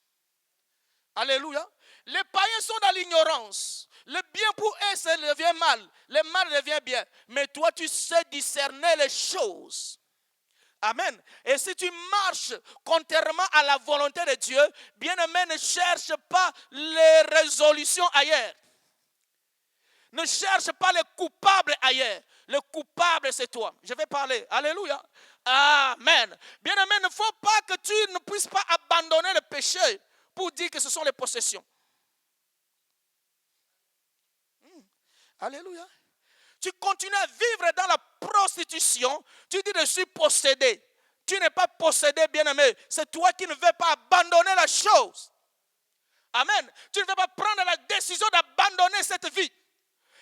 Alléluia. Les païens sont dans l'ignorance. Le bien pour eux, ça devient mal. Le mal devient bien. Mais toi tu sais discerner les choses. Amen. Et si tu marches contrairement à la volonté de Dieu, bien-aimé, ne cherche pas les résolutions ailleurs. Ne cherche pas les coupables ailleurs. Le coupable, c'est toi. Je vais parler. Alléluia. Amen. Bien-aimé, il ne faut pas que tu ne puisses pas abandonner le péché pour dire que ce sont les possessions. Alléluia. Tu continues à vivre dans la prostitution. Tu dis je suis possédé. Tu n'es pas possédé, bien-aimé. C'est toi qui ne veux pas abandonner la chose. Amen. Tu ne veux pas prendre la décision d'abandonner cette vie.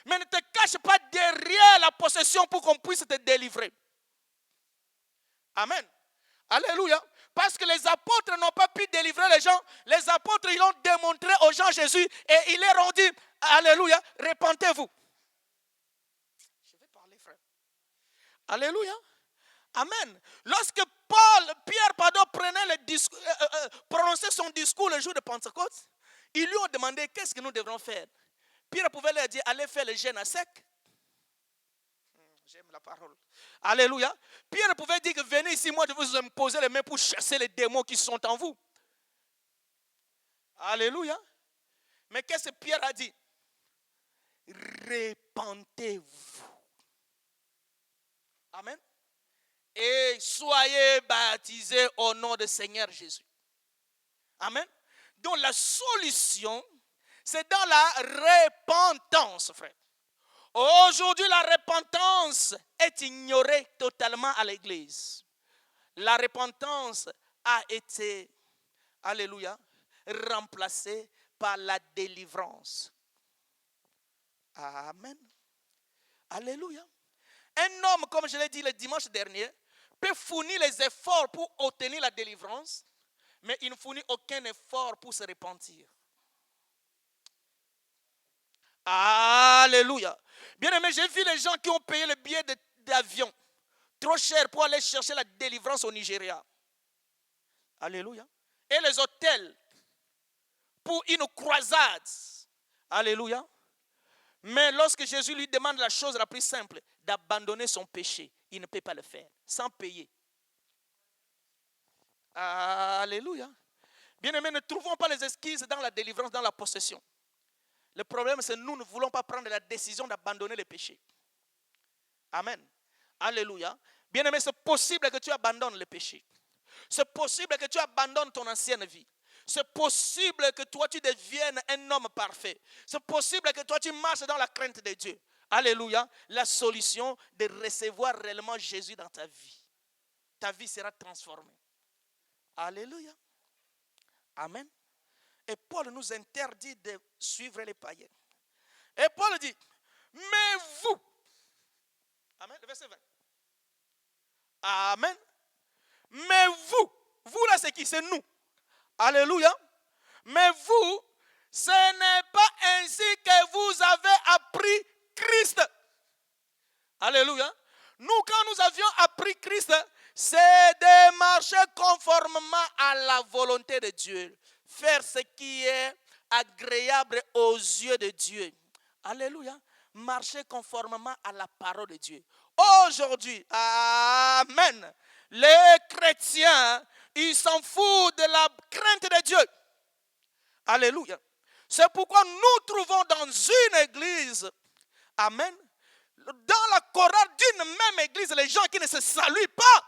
Mais ne te cache pas derrière la possession pour qu'on puisse te délivrer. Amen. Alléluia. Parce que les apôtres n'ont pas pu délivrer les gens. Les apôtres, ils ont démontré aux gens Jésus et il leur ont dit, alléluia, repentez-vous. Je vais parler, frère. Alléluia. Amen. Lorsque Pierre, prenait le discours, prononçait son discours le jour de Pentecôte, ils lui ont demandé qu'est-ce que nous devrons faire. Pierre pouvait leur dire, allez faire le jeûne à sec. J'aime la parole. Alléluia. Pierre pouvait dire que venez ici, moi je vais vous imposer les mains pour chasser les démons qui sont en vous. Alléluia. Mais qu'est-ce que Pierre a dit? Repentez-vous. Amen. Et soyez baptisés au nom du Seigneur Jésus. Amen. Donc la solution, c'est dans la repentance, frère. Aujourd'hui, la repentance est ignorée totalement à l'église. La repentance a été, alléluia, remplacée par la délivrance. Amen. Alléluia. Un homme, comme je l'ai dit le dimanche dernier, peut fournir les efforts pour obtenir la délivrance, mais il ne fournit aucun effort pour se repentir. Alléluia. Bien aimé, j'ai vu les gens qui ont payé le billet d'avion trop cher pour aller chercher la délivrance au Nigeria. Alléluia. Et les hôtels pour une croisade. Alléluia. Mais lorsque Jésus lui demande la chose la plus simple, d'abandonner son péché, il ne peut pas le faire sans payer. Alléluia. Bien aimé, ne trouvons pas les excuses dans la délivrance, dans la possession. Le problème, c'est que nous ne voulons pas prendre la décision d'abandonner le péché. Amen. Alléluia. Bien-aimé, c'est possible que tu abandonnes le péché. C'est possible que tu abandonnes ton ancienne vie. C'est possible que toi, tu deviennes un homme parfait. C'est possible que toi, tu marches dans la crainte de Dieu. Alléluia. La solution de recevoir réellement Jésus dans ta vie. Ta vie sera transformée. Alléluia. Amen. Et Paul nous interdit de suivre les païens. Et Paul dit, mais vous, amen, le verset 20. Amen. Mais vous là c'est qui? C'est nous. Alléluia. Mais vous, ce n'est pas ainsi que vous avez appris Christ. Alléluia. Nous, quand nous avions appris Christ, c'est de marcher conformément à la volonté de Dieu. Faire ce qui est agréable aux yeux de Dieu. Alléluia. Marcher conformément à la parole de Dieu. Aujourd'hui, amen, les chrétiens, ils s'en foutent de la crainte de Dieu. Alléluia. C'est pourquoi nous trouvons dans une église, amen, dans la chorale d'une même église, les gens qui ne se saluent pas,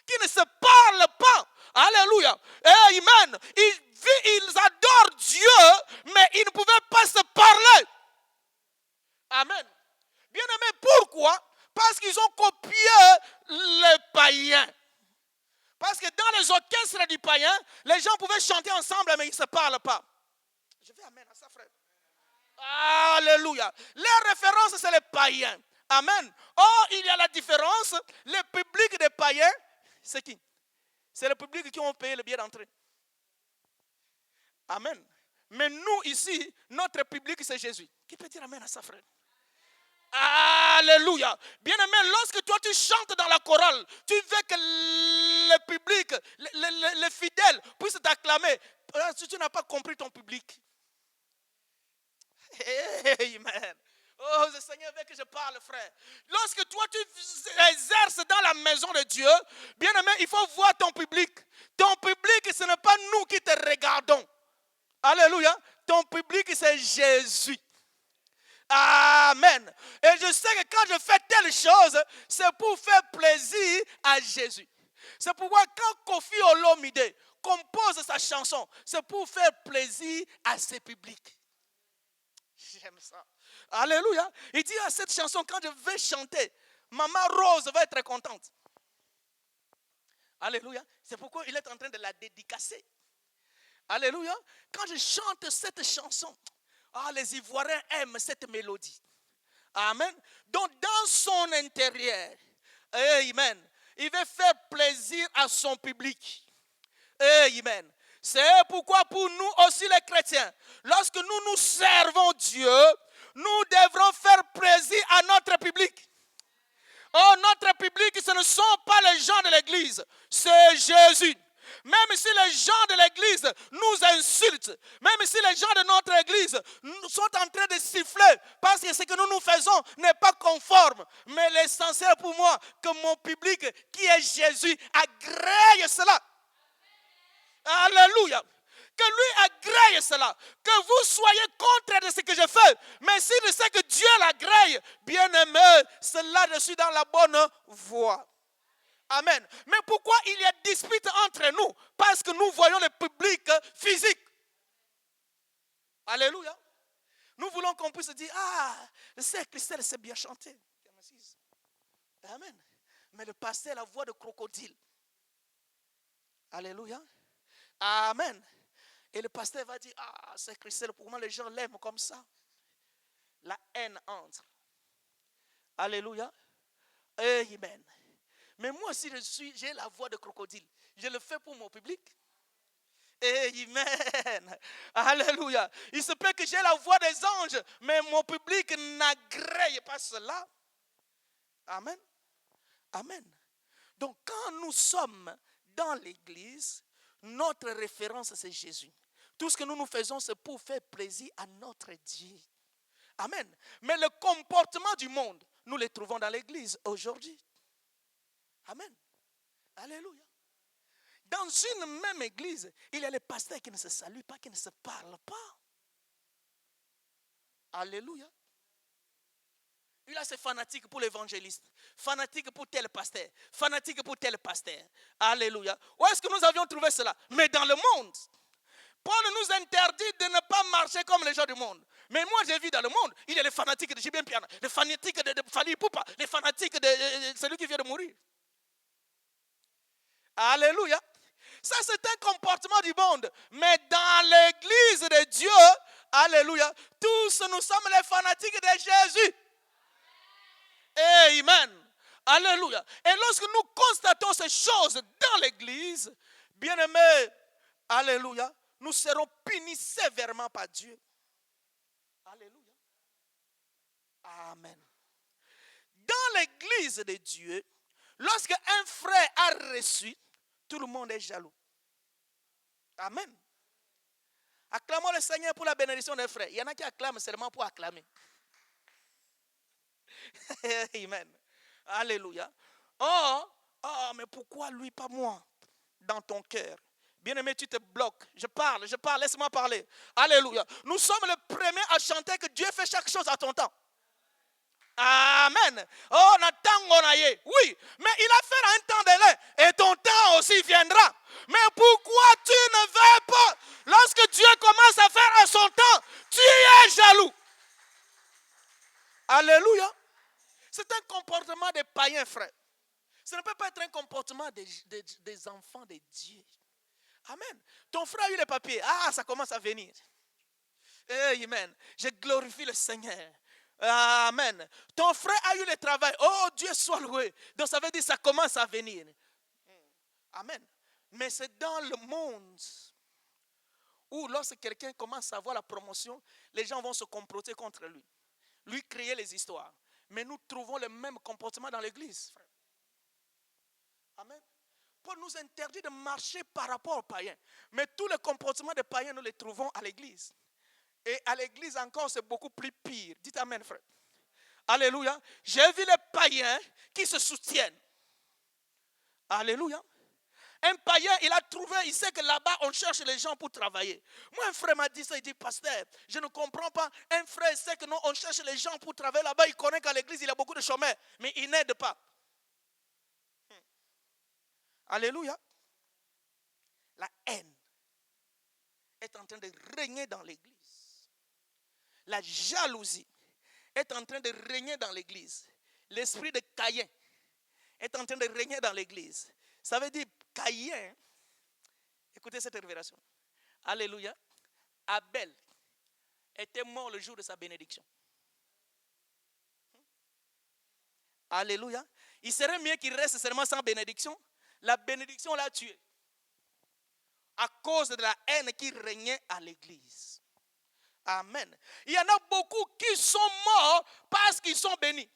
qui ne se parlent pas. Alléluia. Amen. Ils adorent Dieu, mais ils ne pouvaient pas se parler. Amen. Bien aimé, pourquoi? Parce qu'ils ont copié les païens. Parce que dans les orchestres du païen, les gens pouvaient chanter ensemble, mais ils ne se parlent pas. Je vais amen à ça, frère. Alléluia. Les références, c'est les païens. Amen. Or, il y a la différence. Le public des païens, c'est qui? C'est le public qui ont payé le billet d'entrée. Amen. Mais nous, ici, notre public, c'est Jésus. Qui peut dire amen à ça, frère? Alléluia. Bien-aimé, lorsque toi tu chantes dans la chorale, tu veux que le public, les fidèles puissent t'acclamer. Si tu n'as pas compris ton public. Amen. Oh, le Seigneur veut que je parle, frère. Lorsque toi tu exerces dans la maison de Dieu, bien-aimé, il faut voir ton public. Ton public, ce n'est pas nous qui te regardons. Alléluia. Ton public, c'est Jésus. Amen. Et je sais que quand je fais telle chose, c'est pour faire plaisir à Jésus. C'est pourquoi quand Kofi Olomide compose sa chanson, c'est pour faire plaisir à ses publics. J'aime ça. Alléluia. Il dit à cette chanson, quand je vais chanter, Maman Rose va être contente. Alléluia. C'est pourquoi il est en train de la dédicacer. Alléluia. Quand je chante cette chanson, les Ivoiriens aiment cette mélodie. Amen. Donc dans son intérieur, amen, il veut faire plaisir à son public. Amen. C'est pourquoi pour nous aussi les chrétiens, lorsque nous servons Dieu, nous devrons faire plaisir à notre public. Oh, notre public, ce ne sont pas les gens de l'église, c'est Jésus. Même si les gens de l'église nous insultent, même si les gens de notre église sont en train de siffler parce que ce que nous faisons n'est pas conforme. Mais l'essentiel pour moi, que mon public qui est Jésus agrée cela. Alléluia. Que lui agrée cela. Que vous soyez contre de ce que je fais. Mais si je sais que Dieu l'agrée, bien aimé, cela je suis dans la bonne voie. Amen. Mais pourquoi il y a dispute entre nous? Parce que nous voyons le public physique. Alléluia. Nous voulons qu'on puisse dire, je sais que Christelle sait bien chanter. Amen. Mais le pasteur a la voix de crocodile. Alléluia. Amen. Et le pasteur va dire, c'est Christelle, pour moi les gens l'aiment comme ça. La haine entre. Alléluia. Amen. Mais moi aussi j'ai la voix de crocodile. Je le fais pour mon public. Amen. Alléluia. Il se peut que j'ai la voix des anges, mais mon public n'agrée pas cela. Amen. Amen. Donc quand nous sommes dans l'église, notre référence c'est Jésus. Tout ce que nous faisons, c'est pour faire plaisir à notre Dieu. Amen. Mais le comportement du monde, nous le trouvons dans l'église aujourd'hui. Amen. Alléluia. Dans une même église, il y a les pasteurs qui ne se saluent pas, qui ne se parlent pas. Alléluia. Il y a ces fanatiques pour l'évangéliste, fanatiques pour tel pasteur, fanatiques pour tel pasteur. Alléluia. Où est-ce que nous avions trouvé cela? Mais dans le monde. Paul nous interdit de ne pas marcher comme les gens du monde. Mais moi, j'ai vu dans le monde, il y a les fanatiques de Jibien Piana, les fanatiques de Fali Poupa, les fanatiques de celui qui vient de mourir. Alléluia. Ça, c'est un comportement du monde. Mais dans l'église de Dieu, alléluia, tous nous sommes les fanatiques de Jésus. Amen. Alléluia. Et lorsque nous constatons ces choses dans l'église, bien-aimés, alléluia, nous serons punis sévèrement par Dieu. Alléluia. Amen. Dans l'église de Dieu, lorsque un frère a reçu, tout le monde est jaloux. Amen. Acclamons le Seigneur pour la bénédiction des frères. Il y en a qui acclament seulement pour acclamer. Amen. Alléluia. Oh, mais pourquoi lui, pas moi? Dans ton cœur. Bien-aimé, tu te bloques. Je parle, laisse-moi parler. Alléluia. Nous sommes les premiers à chanter que Dieu fait chaque chose à ton temps. Amen. Oh, oui, mais il a fait un temps délai et ton temps aussi viendra. Mais pourquoi tu ne veux pas? Lorsque Dieu commence à faire à son temps, tu es jaloux. Alléluia. C'est un comportement des païens, frère. Ce ne peut pas être un comportement des enfants de Dieu. Amen. Ton frère a eu les papiers. Ça commence à venir. Amen. Je glorifie le Seigneur. Amen. Ton frère a eu le travail. Oh, Dieu soit loué. Donc ça veut dire que ça commence à venir. Amen. Mais c'est dans le monde où lorsque quelqu'un commence à avoir la promotion, les gens vont se comploter contre lui. Lui créer les histoires. Mais nous trouvons le même comportement dans l'église, frère. Amen. Paul nous interdit de marcher par rapport aux païens. Mais tous les comportements des païens, nous les trouvons à l'église. Et à l'église encore, c'est beaucoup plus pire. Dites amen, frère. Alléluia. J'ai vu les païens qui se soutiennent. Alléluia. Un païen, il sait que là-bas, on cherche les gens pour travailler. Moi, un frère m'a dit ça, il dit, pasteur, je ne comprends pas. Un frère sait que non, on cherche les gens pour travailler là-bas. Il connaît qu'à l'église, il y a beaucoup de chômeurs, mais il n'aide pas. Alléluia. La haine est en train de régner dans l'église. La jalousie est en train de régner dans l'église. L'esprit de Caïn est en train de régner dans l'église. Ça veut dire Caïn, écoutez cette révélation. Alléluia. Abel était mort le jour de sa bénédiction. Alléluia. Il serait mieux qu'il reste seulement sans bénédiction. La bénédiction l'a tué. À cause de la haine qui régnait à l'église. Amen. Il y en a beaucoup qui sont morts parce qu'ils sont bénis.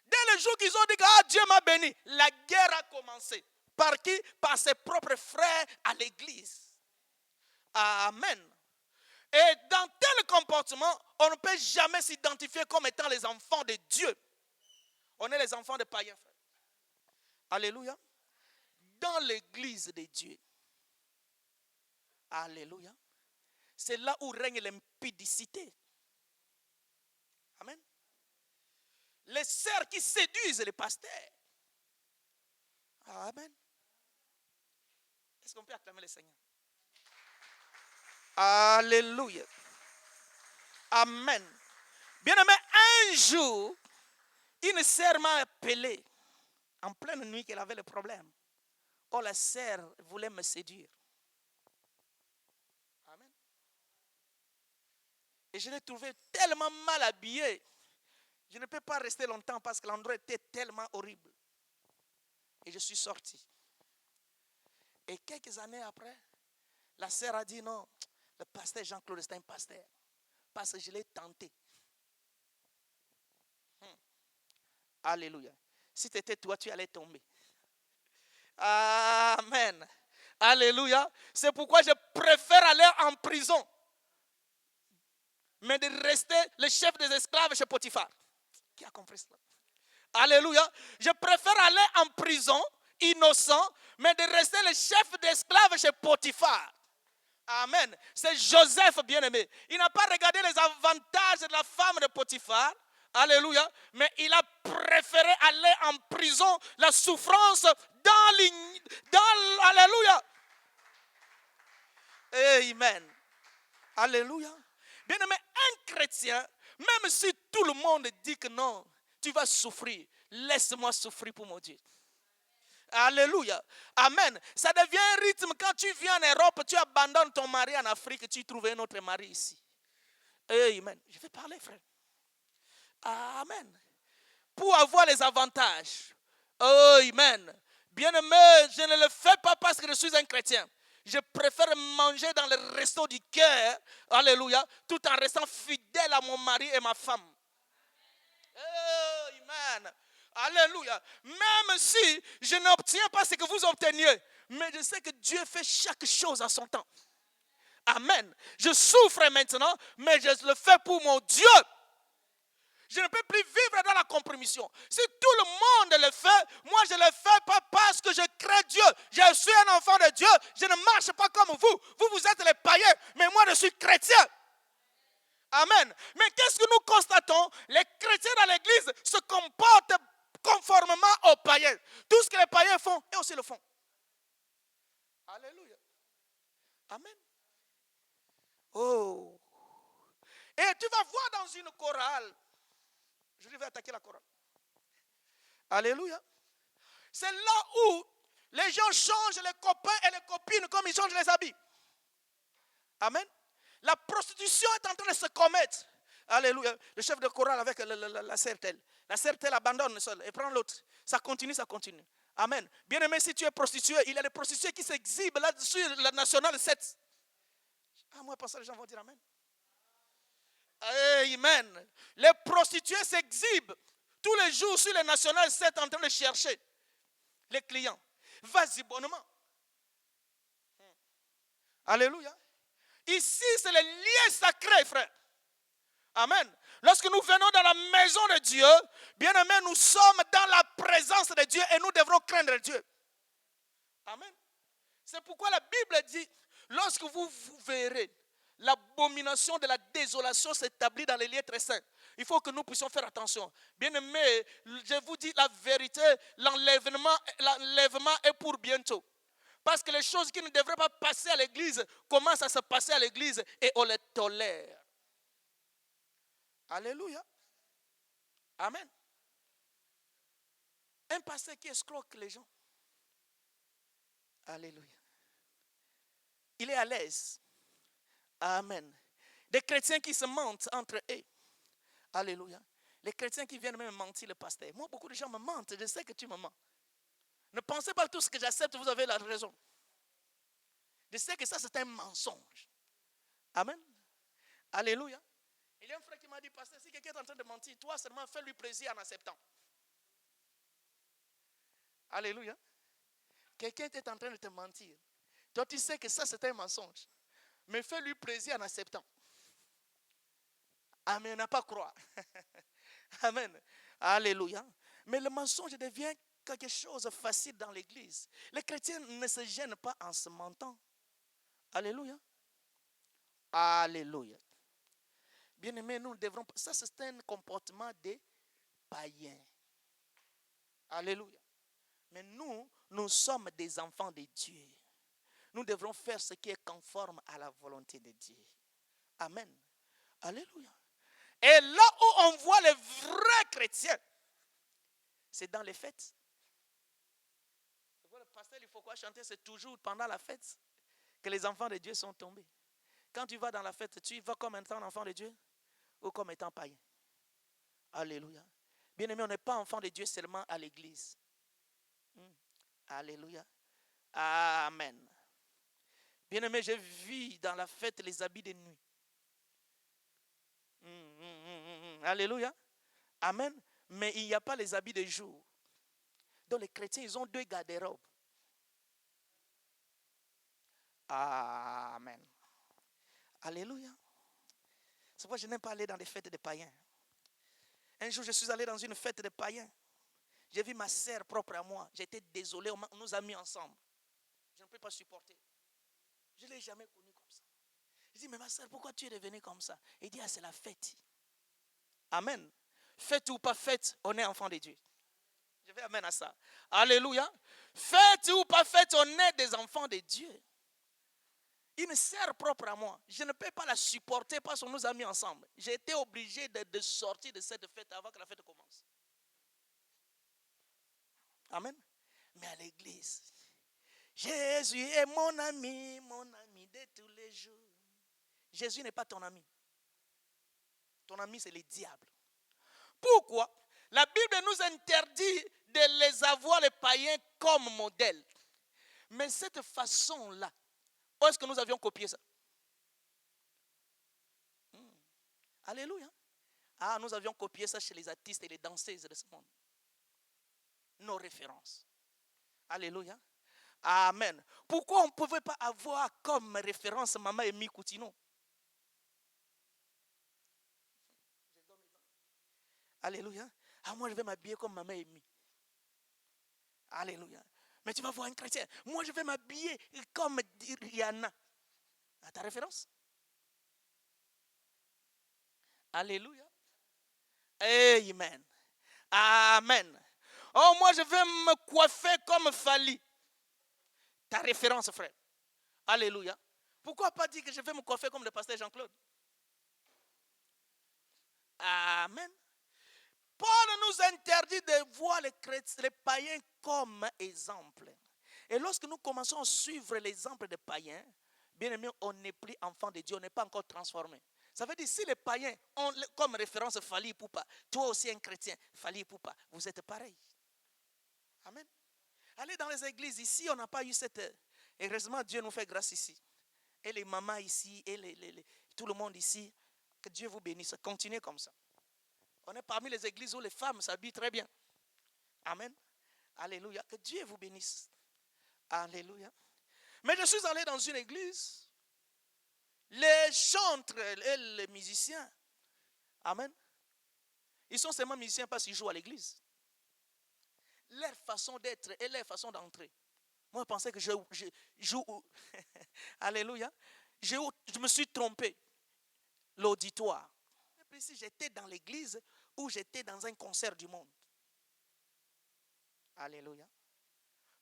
Dès le jour qu'ils ont dit que Dieu m'a béni, la guerre a commencé. Par qui? Par ses propres frères à l'église. Amen. Et dans tel comportement, on ne peut jamais s'identifier comme étant les enfants de Dieu. On est les enfants de païens, frère. Alléluia. Dans l'église de Dieu. Alléluia. C'est là où règne l'impudicité. Amen. Les sœurs qui séduisent les pasteurs. Amen. Est-ce qu'on peut acclamer le Seigneur? Alléluia. Amen. Bien-aimé, un jour, une sœur m'a appelé en pleine nuit qu'elle avait le problème. Oh, la sœur voulait me séduire. Amen. Et je l'ai trouvé tellement mal habillé. Je ne peux pas rester longtemps parce que l'endroit était tellement horrible. Et je suis sorti. Et quelques années après, la sœur a dit non, le pasteur Jean-Claude est un pasteur. Parce que je l'ai tenté. Alléluia. Si tu étais toi, tu allais tomber. Amen. Alléluia. C'est pourquoi je préfère aller en prison. Mais de rester le chef des esclaves chez Potiphar. Qui a compris cela? Alléluia. Je préfère aller en prison, innocent, mais de rester le chef d'esclaves chez Potiphar. Amen. C'est Joseph bien-aimé. Il n'a pas regardé les avantages de la femme de Potiphar. Alléluia. Mais il a préféré aller en prison, la souffrance dans alléluia. Amen. Alléluia. Bien-aimé, un chrétien, même si tout le monde dit que non, tu vas souffrir, laisse-moi souffrir pour mon Dieu. Alléluia. Amen. Ça devient un rythme quand tu viens en Europe, tu abandonnes ton mari en Afrique, tu trouves un autre mari ici. Amen. Je vais parler, frère. Amen. Pour avoir les avantages. Amen. Bien-aimé, je ne le fais pas parce que je suis un chrétien. Je préfère manger dans le resto du cœur, alléluia, tout en restant fidèle à mon mari et ma femme. Amen. Alléluia. Même si je n'obtiens pas ce que vous obteniez, mais je sais que Dieu fait chaque chose à son temps. Amen. Je souffre maintenant, mais je le fais pour mon Dieu. Je ne peux plus vivre dans la compromission. Si tout le monde le fait, moi je ne le fais pas parce que je crains Dieu. Je suis un enfant de Dieu. Je ne marche pas comme vous. Vous êtes les païens, mais moi je suis chrétien. Amen. Mais qu'est-ce que nous constatons? Les chrétiens dans l'église se comportent conformément aux païens. Tout ce que les païens font, eux aussi le font. Alléluia. Amen. Oh. Et tu vas voir dans une chorale. Je vais attaquer la chorale. Alléluia. C'est là où les gens changent les copains et les copines comme ils changent les habits. Amen. La prostitution est en train de se commettre. Alléluia. Le chef de chorale avec la sœur-telle. La sœur-telle abandonne seule et prend l'autre. Ça continue, ça continue. Amen. Bien aimé, si tu es prostitué, il y a des prostituées qui s'exhibent là-dessus, la nationale 7. Ah, moi, pasteur, les gens vont dire Amen. Amen. Les prostituées s'exhibent tous les jours sur les nationales 7 en train de chercher les clients. Vas-y bonnement. Alléluia. Ici, c'est le lieu sacré, frère. Amen. Lorsque nous venons dans la maison de Dieu, bien aimé, nous sommes dans la présence de Dieu et nous devrons craindre Dieu. Amen. C'est pourquoi la Bible dit, lorsque vous verrez l'abomination de la désolation s'établit dans les lieux très saints, il faut que nous puissions faire attention. Bien aimé, je vous dis la vérité, l'enlèvement est pour bientôt. Parce que les choses qui ne devraient pas passer à l'église commencent à se passer à l'église et on les tolère. Alléluia. Amen. Un pasteur qui escroque les gens. Alléluia. Il est à l'aise. Amen. Des chrétiens qui se mentent entre eux. Alléluia. Les chrétiens qui viennent même mentir le pasteur. Moi, beaucoup de gens me mentent. Je sais que tu me mens. Ne pensez pas tout ce que j'accepte, vous avez la raison. Je sais que ça, c'est un mensonge. Amen. Alléluia. Il y a un frère qui m'a dit, pasteur, si quelqu'un est en train de mentir, toi seulement fais-lui plaisir en acceptant. Alléluia. Quelqu'un est en train de te mentir. Toi, tu sais que ça, c'est un mensonge. Mais fais-lui plaisir en acceptant. Amen. N'a pas croire. Amen. Alléluia. Mais le mensonge devient quelque chose de facile dans l'église. Les chrétiens ne se gênent pas en se mentant. Alléluia. Alléluia. Bien aimé, nous devrons. Ça, c'est un comportement des païens. Alléluia. Mais nous sommes des enfants de Dieu. Nous devrons faire ce qui est conforme à la volonté de Dieu. Amen. Alléluia. Et là où on voit les vrais chrétiens, c'est dans les fêtes. Le pasteur, il faut quoi chanter? C'est toujours pendant la fête que les enfants de Dieu sont tombés. Quand tu vas dans la fête, tu y vas comme étant enfant de Dieu ou comme étant païen. Alléluia. Bien aimé, on n'est pas enfant de Dieu seulement à l'église. Alléluia. Amen. Bien aimé, j'ai vu dans la fête les habits de nuit. Alléluia. Amen. Mais il n'y a pas les habits de jour. Donc les chrétiens, ils ont deux garde-robes. Amen. Alléluia. C'est pourquoi je n'aime pas aller dans les fêtes de païens. Un jour, je suis allé dans une fête de païens. J'ai vu ma sœur propre à moi. J'étais désolé, on nous a mis ensemble. Je ne peux pas supporter. Je ne l'ai jamais connue comme ça. Je dis, mais ma sœur, pourquoi tu es devenue comme ça? Il dit, ah, c'est la fête. Amen. Fête ou pas fête, on est enfant de Dieu. Je vais amener à ça. Alléluia. Fête ou pas fête, on est des enfants de Dieu. Une sœur propre à moi, je ne peux pas la supporter parce qu'on nous a mis ensemble. J'ai été obligé de sortir de cette fête avant que la fête commence. Amen. Mais à l'église, Jésus est mon ami de tous les jours. Jésus n'est pas ton ami. Ton ami, c'est le diable. Pourquoi? La Bible nous interdit de les avoir, les païens, comme modèle. Mais cette façon-là, où est-ce que nous avions copié ça? Alléluia. Ah, nous avions copié ça chez les artistes et les danseuses de ce monde. Nos références. Alléluia. Amen. Pourquoi on ne pouvait pas avoir comme référence Maman Emi Koutino? Alléluia. Ah, moi je vais m'habiller comme Maman Emi. Alléluia. Mais tu vas voir un chrétien. Moi je vais m'habiller comme Rihanna. À ta référence? Alléluia. Amen. Amen. Oh, moi je vais me coiffer comme Fali. Ta référence, frère. Alléluia. Pourquoi pas dire que je vais me coiffer comme le pasteur Jean-Claude? Amen. Paul nous interdit de voir les païens comme exemple. Et lorsque nous commençons à suivre l'exemple des païens, bien aimé, on n'est plus enfant de Dieu, on n'est pas encore transformé. Ça veut dire si les païens ont comme référence Fali Poupa, toi aussi un chrétien, Fali Poupa, vous êtes pareil. Amen. Allez dans les églises, ici on n'a pas eu cette... Heureusement Dieu nous fait grâce ici. Et les mamans ici, et tout le monde ici, que Dieu vous bénisse. Continuez comme ça. On est parmi les églises où les femmes s'habillent très bien. Amen. Alléluia. Que Dieu vous bénisse. Alléluia. Mais je suis allé dans une église. Les chantres et les musiciens. Amen. Ils sont seulement musiciens parce qu'ils jouent à l'église. Leur façon d'être et leur façon d'entrer. Moi, je pensais que je joue. Alléluia. Je me suis trompé. L'auditoire. Et puis si j'étais dans l'église ou j'étais dans un concert du monde. Alléluia.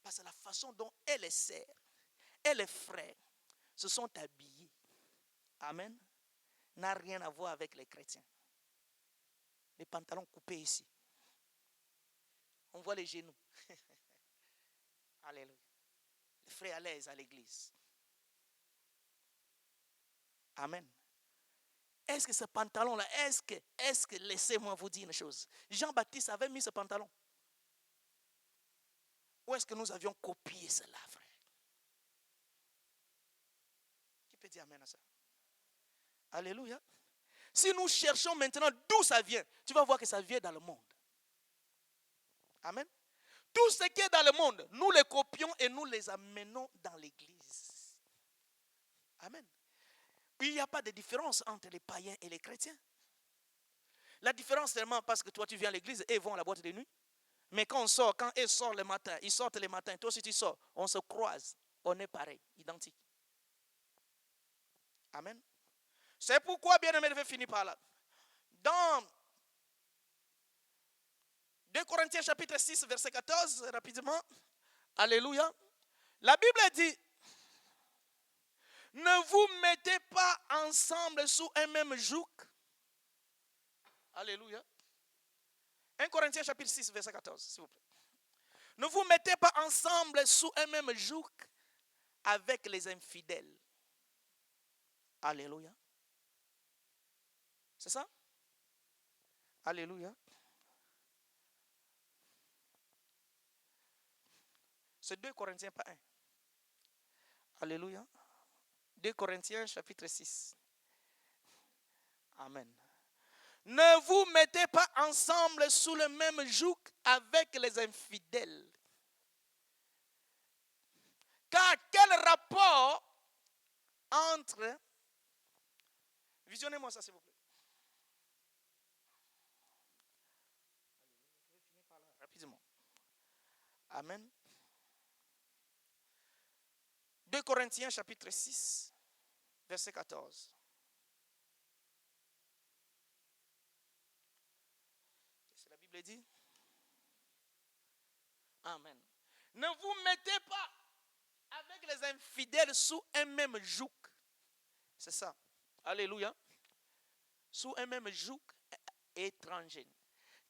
Parce que la façon dont elle les sœurs et les frères se sont habillés. Amen. N'a rien à voir avec les chrétiens. Les pantalons coupés ici. On voit les genoux. Alléluia. Les frères à l'aise à l'église. Amen. est-ce que ce pantalon-là, est-ce que, laissez-moi vous dire une chose. Jean-Baptiste avait mis ce pantalon. Ou est-ce que nous avions copié cela, frère? Qui peut dire amen à ça? Alléluia. Si nous cherchons maintenant d'où ça vient, tu vas voir que ça vient dans le monde. Amen. Tout ce qui est dans le monde, nous les copions et nous les amenons dans l'église. Amen. Il n'y a pas de différence entre les païens et les chrétiens. La différence c'est seulement parce que toi tu viens à l'église et ils vont à la boîte de nuit. Mais quand on sort, quand ils sortent le matin, ils sortent le matin, toi aussi tu sors, on se croise, on est pareil, identique. Amen. C'est pourquoi, bien-aimé, je vais finir par là. Dans 2 Corinthiens chapitre 6, verset 14, rapidement. Alléluia. La Bible dit, ne vous mettez pas ensemble sous un même joug. Alléluia. 1 Corinthiens chapitre 6, verset 14, s'il vous plaît. Ne vous mettez pas ensemble sous un même joug avec les infidèles. Alléluia. C'est ça? Alléluia. C'est 2 Corinthiens, pas 1. Alléluia. 2 Corinthiens chapitre 6. Amen. Ne vous mettez pas ensemble sous le même joug avec les infidèles. Car quel rapport entre... Visionnez-moi ça s'il vous plaît. Rapidement. Amen. 2 Corinthiens chapitre 6, verset 14. C'est la Bible dit. Amen. Ne vous mettez pas avec les infidèles sous un même joug. C'est ça. Alléluia. Sous un même joug étranger.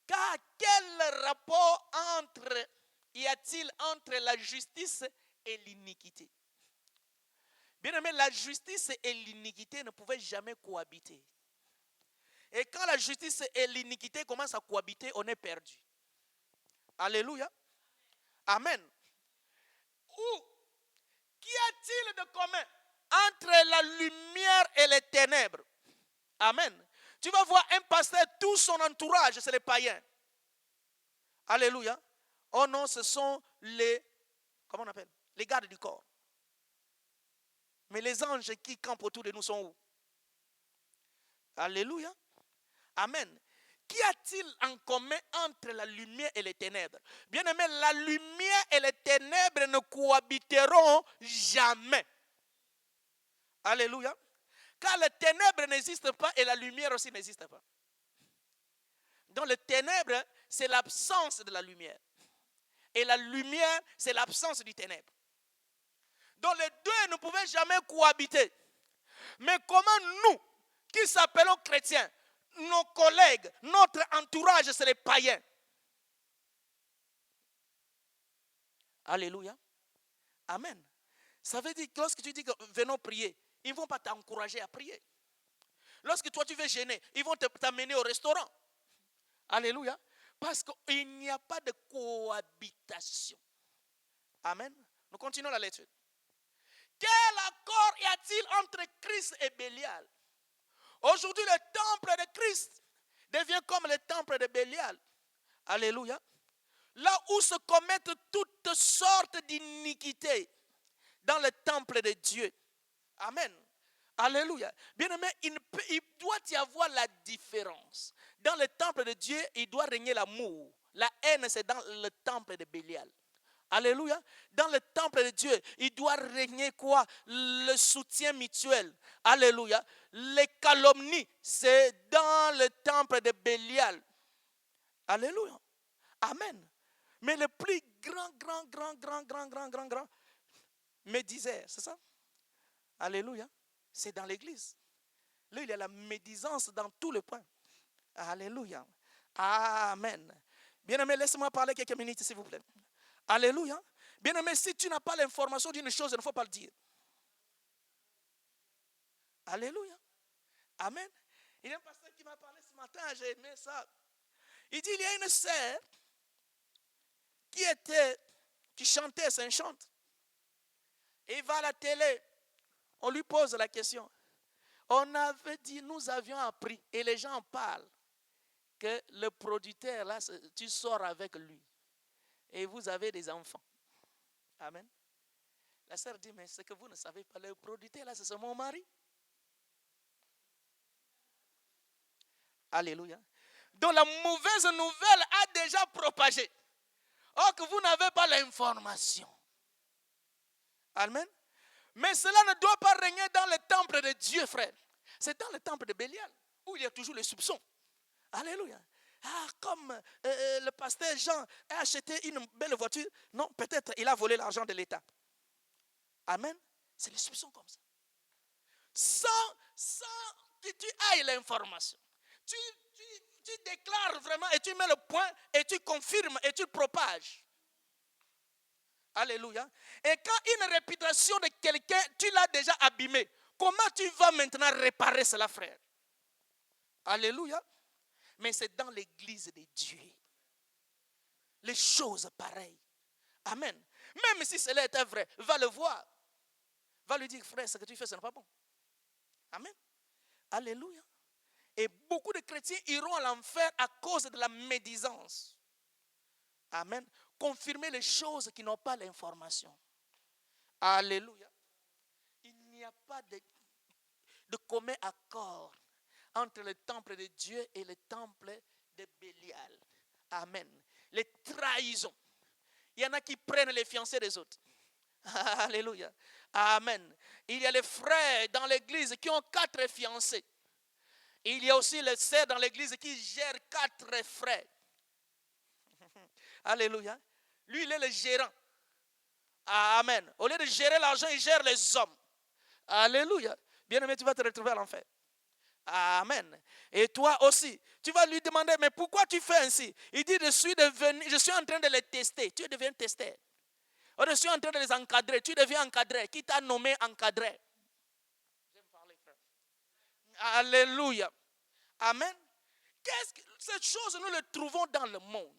Car quel rapport y a-t-il entre la justice et l'iniquité? Bien aimé, la justice et l'iniquité ne pouvaient jamais cohabiter. Et quand la justice et l'iniquité commencent à cohabiter, on est perdu. Alléluia. Amen. Ou qu'y a-t-il de commun entre la lumière et les ténèbres? Amen. Tu vas voir un pasteur, tout son entourage, c'est les païens. Alléluia. Oh non, ce sont les, comment on appelle? Les gardes du corps. Mais les anges qui campent autour de nous sont où? Alléluia. Amen. Qu'y a-t-il en commun entre la lumière et les ténèbres? Bien aimé, la lumière et les ténèbres ne cohabiteront jamais. Alléluia. Car les ténèbres n'existent pas et la lumière aussi n'existe pas. Donc les ténèbres, c'est l'absence de la lumière. Et la lumière, c'est l'absence du ténèbre. Donc les deux ne pouvaient jamais cohabiter. Mais comment nous, qui s'appelons chrétiens, nos collègues, notre entourage, c'est les païens. Alléluia. Amen. Ça veut dire que lorsque tu dis que venons prier, ils ne vont pas t'encourager à prier. Lorsque toi tu veux gêner, ils vont t'amener au restaurant. Alléluia. Parce qu'il n'y a pas de cohabitation. Amen. Nous continuons la lecture. Quel accord y a-t-il entre Christ et Bélial? Aujourd'hui, le temple de Christ devient comme le temple de Bélial. Alléluia. Là où se commettent toutes sortes d'iniquités dans le temple de Dieu. Amen. Alléluia. Bien-aimé, il doit y avoir la différence. Dans le temple de Dieu, il doit régner l'amour. La haine, c'est dans le temple de Bélial. Alléluia. Dans le temple de Dieu, il doit régner quoi? Le soutien mutuel. Alléluia. Les calomnies, c'est dans le temple de Bélial. Alléluia. Amen. Mais le plus grand médiseur, c'est ça? Alléluia. C'est dans l'église. Là, il y a la médisance dans tout le point. Alléluia. Amen. Bien-aimé, laissez-moi parler quelques minutes, s'il vous plaît. Alléluia. Bien-aimé, si tu n'as pas l'information d'une chose, il ne faut pas le dire. Alléluia. Amen. Il y a un pasteur qui m'a parlé ce matin, j'ai aimé ça. Il dit, il y a une sœur qui chantait, c'est une chante. Et il va à la télé, on lui pose la question. On avait dit, nous avions appris, et les gens parlent, que le producteur, là, tu sors avec lui. Et vous avez des enfants. Amen. La sœur dit, mais c'est que vous ne savez pas, le producteur, là, c'est mon mari. Alléluia. Donc la mauvaise nouvelle a déjà propagé. Or que vous n'avez pas l'information. Amen. Mais cela ne doit pas régner dans le temple de Dieu, frère. C'est dans le temple de Bélial, où il y a toujours les soupçons. Alléluia. Ah, comme le pasteur Jean a acheté une belle voiture. Non, peut-être il a volé l'argent de l'État. Amen. C'est les soupçons comme ça. Sans que tu ailles l'information. Tu déclares vraiment et tu mets le point et tu confirmes et tu propages. Alléluia. Et quand une réputation de quelqu'un, tu l'as déjà abîmée, comment tu vas maintenant réparer cela, frère? Alléluia. Mais c'est dans l'église de Dieu. Les choses pareilles. Amen. Même si cela était vrai, va le voir. Va lui dire, frère, ce que tu fais, ce n'est pas bon. Amen. Alléluia. Et beaucoup de chrétiens iront à l'enfer à cause de la médisance. Amen. Confirmer les choses qui n'ont pas l'information. Alléluia. Il n'y a pas de commun accord entre le temple de Dieu et le temple de Bélial. Amen. Les trahisons. Il y en a qui prennent les fiancés des autres. Alléluia. Amen. Il y a les frères dans l'église qui ont 4 fiancés. Il y a aussi les sœurs dans l'église qui gèrent 4 frères. Alléluia. Lui, il est le gérant. Amen. Au lieu de gérer l'argent, il gère les hommes. Alléluia. Bien-aimé, tu vas te retrouver à l'enfer. Amen. Et toi aussi, tu vas lui demander, mais pourquoi tu fais ainsi? Il dit, je suis en train de les tester. Tu deviens testeur. Je suis en train de les encadrer. Tu deviens encadré. Qui t'a nommé encadré? J'aime parler, frère. Alléluia. Amen. Cette chose, nous le trouvons dans le monde.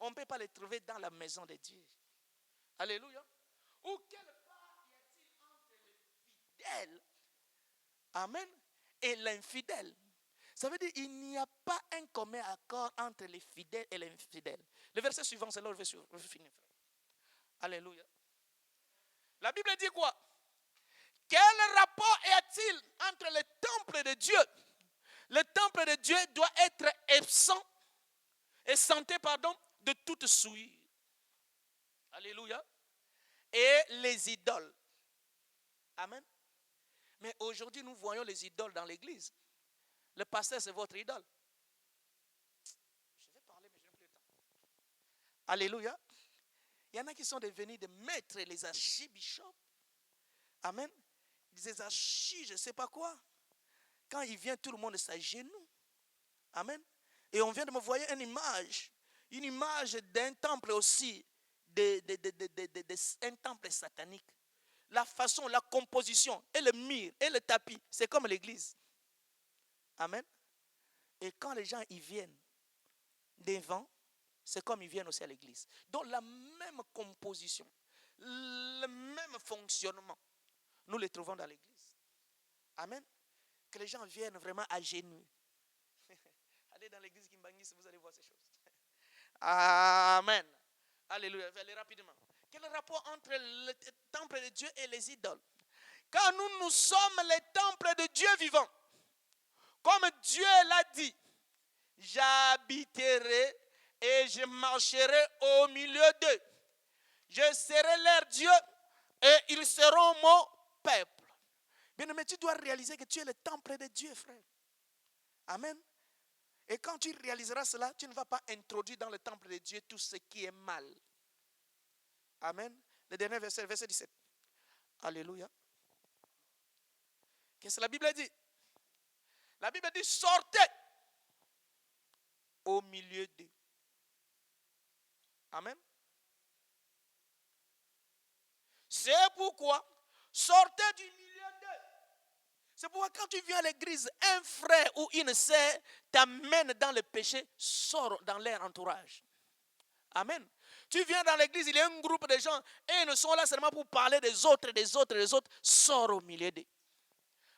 On ne peut pas les trouver dans la maison de Dieu. Alléluia. Ou quelle part y a-t-il entre le fidèle, amen, et l'infidèle? Ça veut dire qu'il n'y a pas un commun accord entre les fidèles et l'infidèle. Le verset suivant, c'est là où je vais finir. Alléluia. La Bible dit quoi? Quel rapport y a-t-il entre le temple de Dieu? Le temple de Dieu doit être exempté de toute souillure. Alléluia. Et les idoles. Amen. Mais aujourd'hui, nous voyons les idoles dans l'église. Le pasteur, c'est votre idole. Je vais parler, mais je n'ai plus le temps. Alléluia. Il y en a qui sont devenus des maîtres, les archibishops. Amen. Des archis, je ne sais pas quoi. Quand il vient, tout le monde s'agenouille. Amen. Et on vient de me voir une image d'un temple aussi, un temple satanique. La façon, la composition, et le mur, et le tapis, c'est comme l'église. Amen. Et quand les gens y viennent devant, c'est comme ils viennent aussi à l'église. Donc la même composition, le même fonctionnement, nous les trouvons dans l'église. Amen. Que les gens viennent vraiment à genoux. Allez dans l'église Kimbangis, vous allez voir ces choses. Amen. Alléluia. Allez rapidement. Quel est le rapport entre le temple de Dieu et les idoles? Car nous sommes les temples de Dieu vivant. Comme Dieu l'a dit, j'habiterai et je marcherai au milieu d'eux. Je serai leur Dieu et ils seront mon peuple. Bien-aimé, tu dois réaliser que tu es le temple de Dieu, frère. Amen. Et quand tu réaliseras cela, tu ne vas pas introduire dans le temple de Dieu tout ce qui est mal. Amen. Le dernier verset, verset 17. Alléluia. Qu'est-ce que la Bible dit? La Bible dit, sortez au milieu d'eux. Amen. C'est pourquoi, sortez du milieu d'eux. C'est pourquoi quand tu viens à l'église, un frère ou une sœur t'amène dans le péché, sors dans leur entourage. Amen. Tu viens dans l'église, il y a un groupe de gens et ils ne sont là seulement pour parler des autres, des autres, des autres. Sors au milieu d'eux.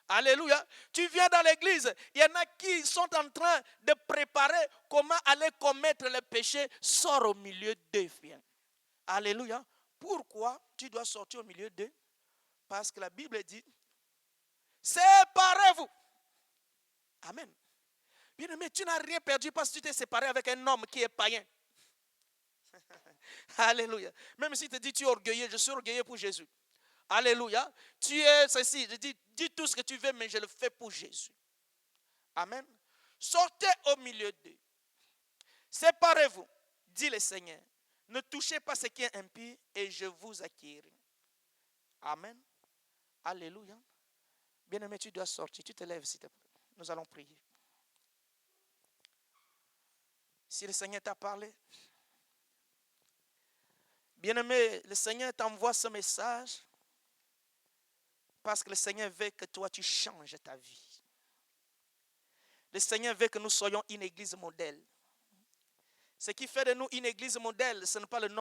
Alléluia. Tu viens dans l'église, il y en a qui sont en train de préparer comment aller commettre le péché. Sors au milieu d'eux. Viens. Alléluia. Pourquoi tu dois sortir au milieu d'eux? Parce que la Bible dit, séparez-vous. Amen. Bien aimé, tu n'as rien perdu parce que tu t'es séparé avec un homme qui est païen. Alléluia. Même si tu te dis tu es orgueilleux, je suis orgueilleux pour Jésus. Alléluia. Tu es ceci, je dis tout ce que tu veux, mais je le fais pour Jésus. Amen. Sortez au milieu d'eux. Séparez-vous, dit le Seigneur. Ne touchez pas ce qui est impie et je vous acquéris. Amen. Alléluia. Bien-aimé, tu dois sortir. Tu te lèves, s'il te plaît. Nous allons prier. Si le Seigneur t'a parlé, bien-aimé, le Seigneur t'envoie ce message parce que le Seigneur veut que toi, tu changes ta vie. Le Seigneur veut que nous soyons une église modèle. Ce qui fait de nous une église modèle, ce n'est pas le nom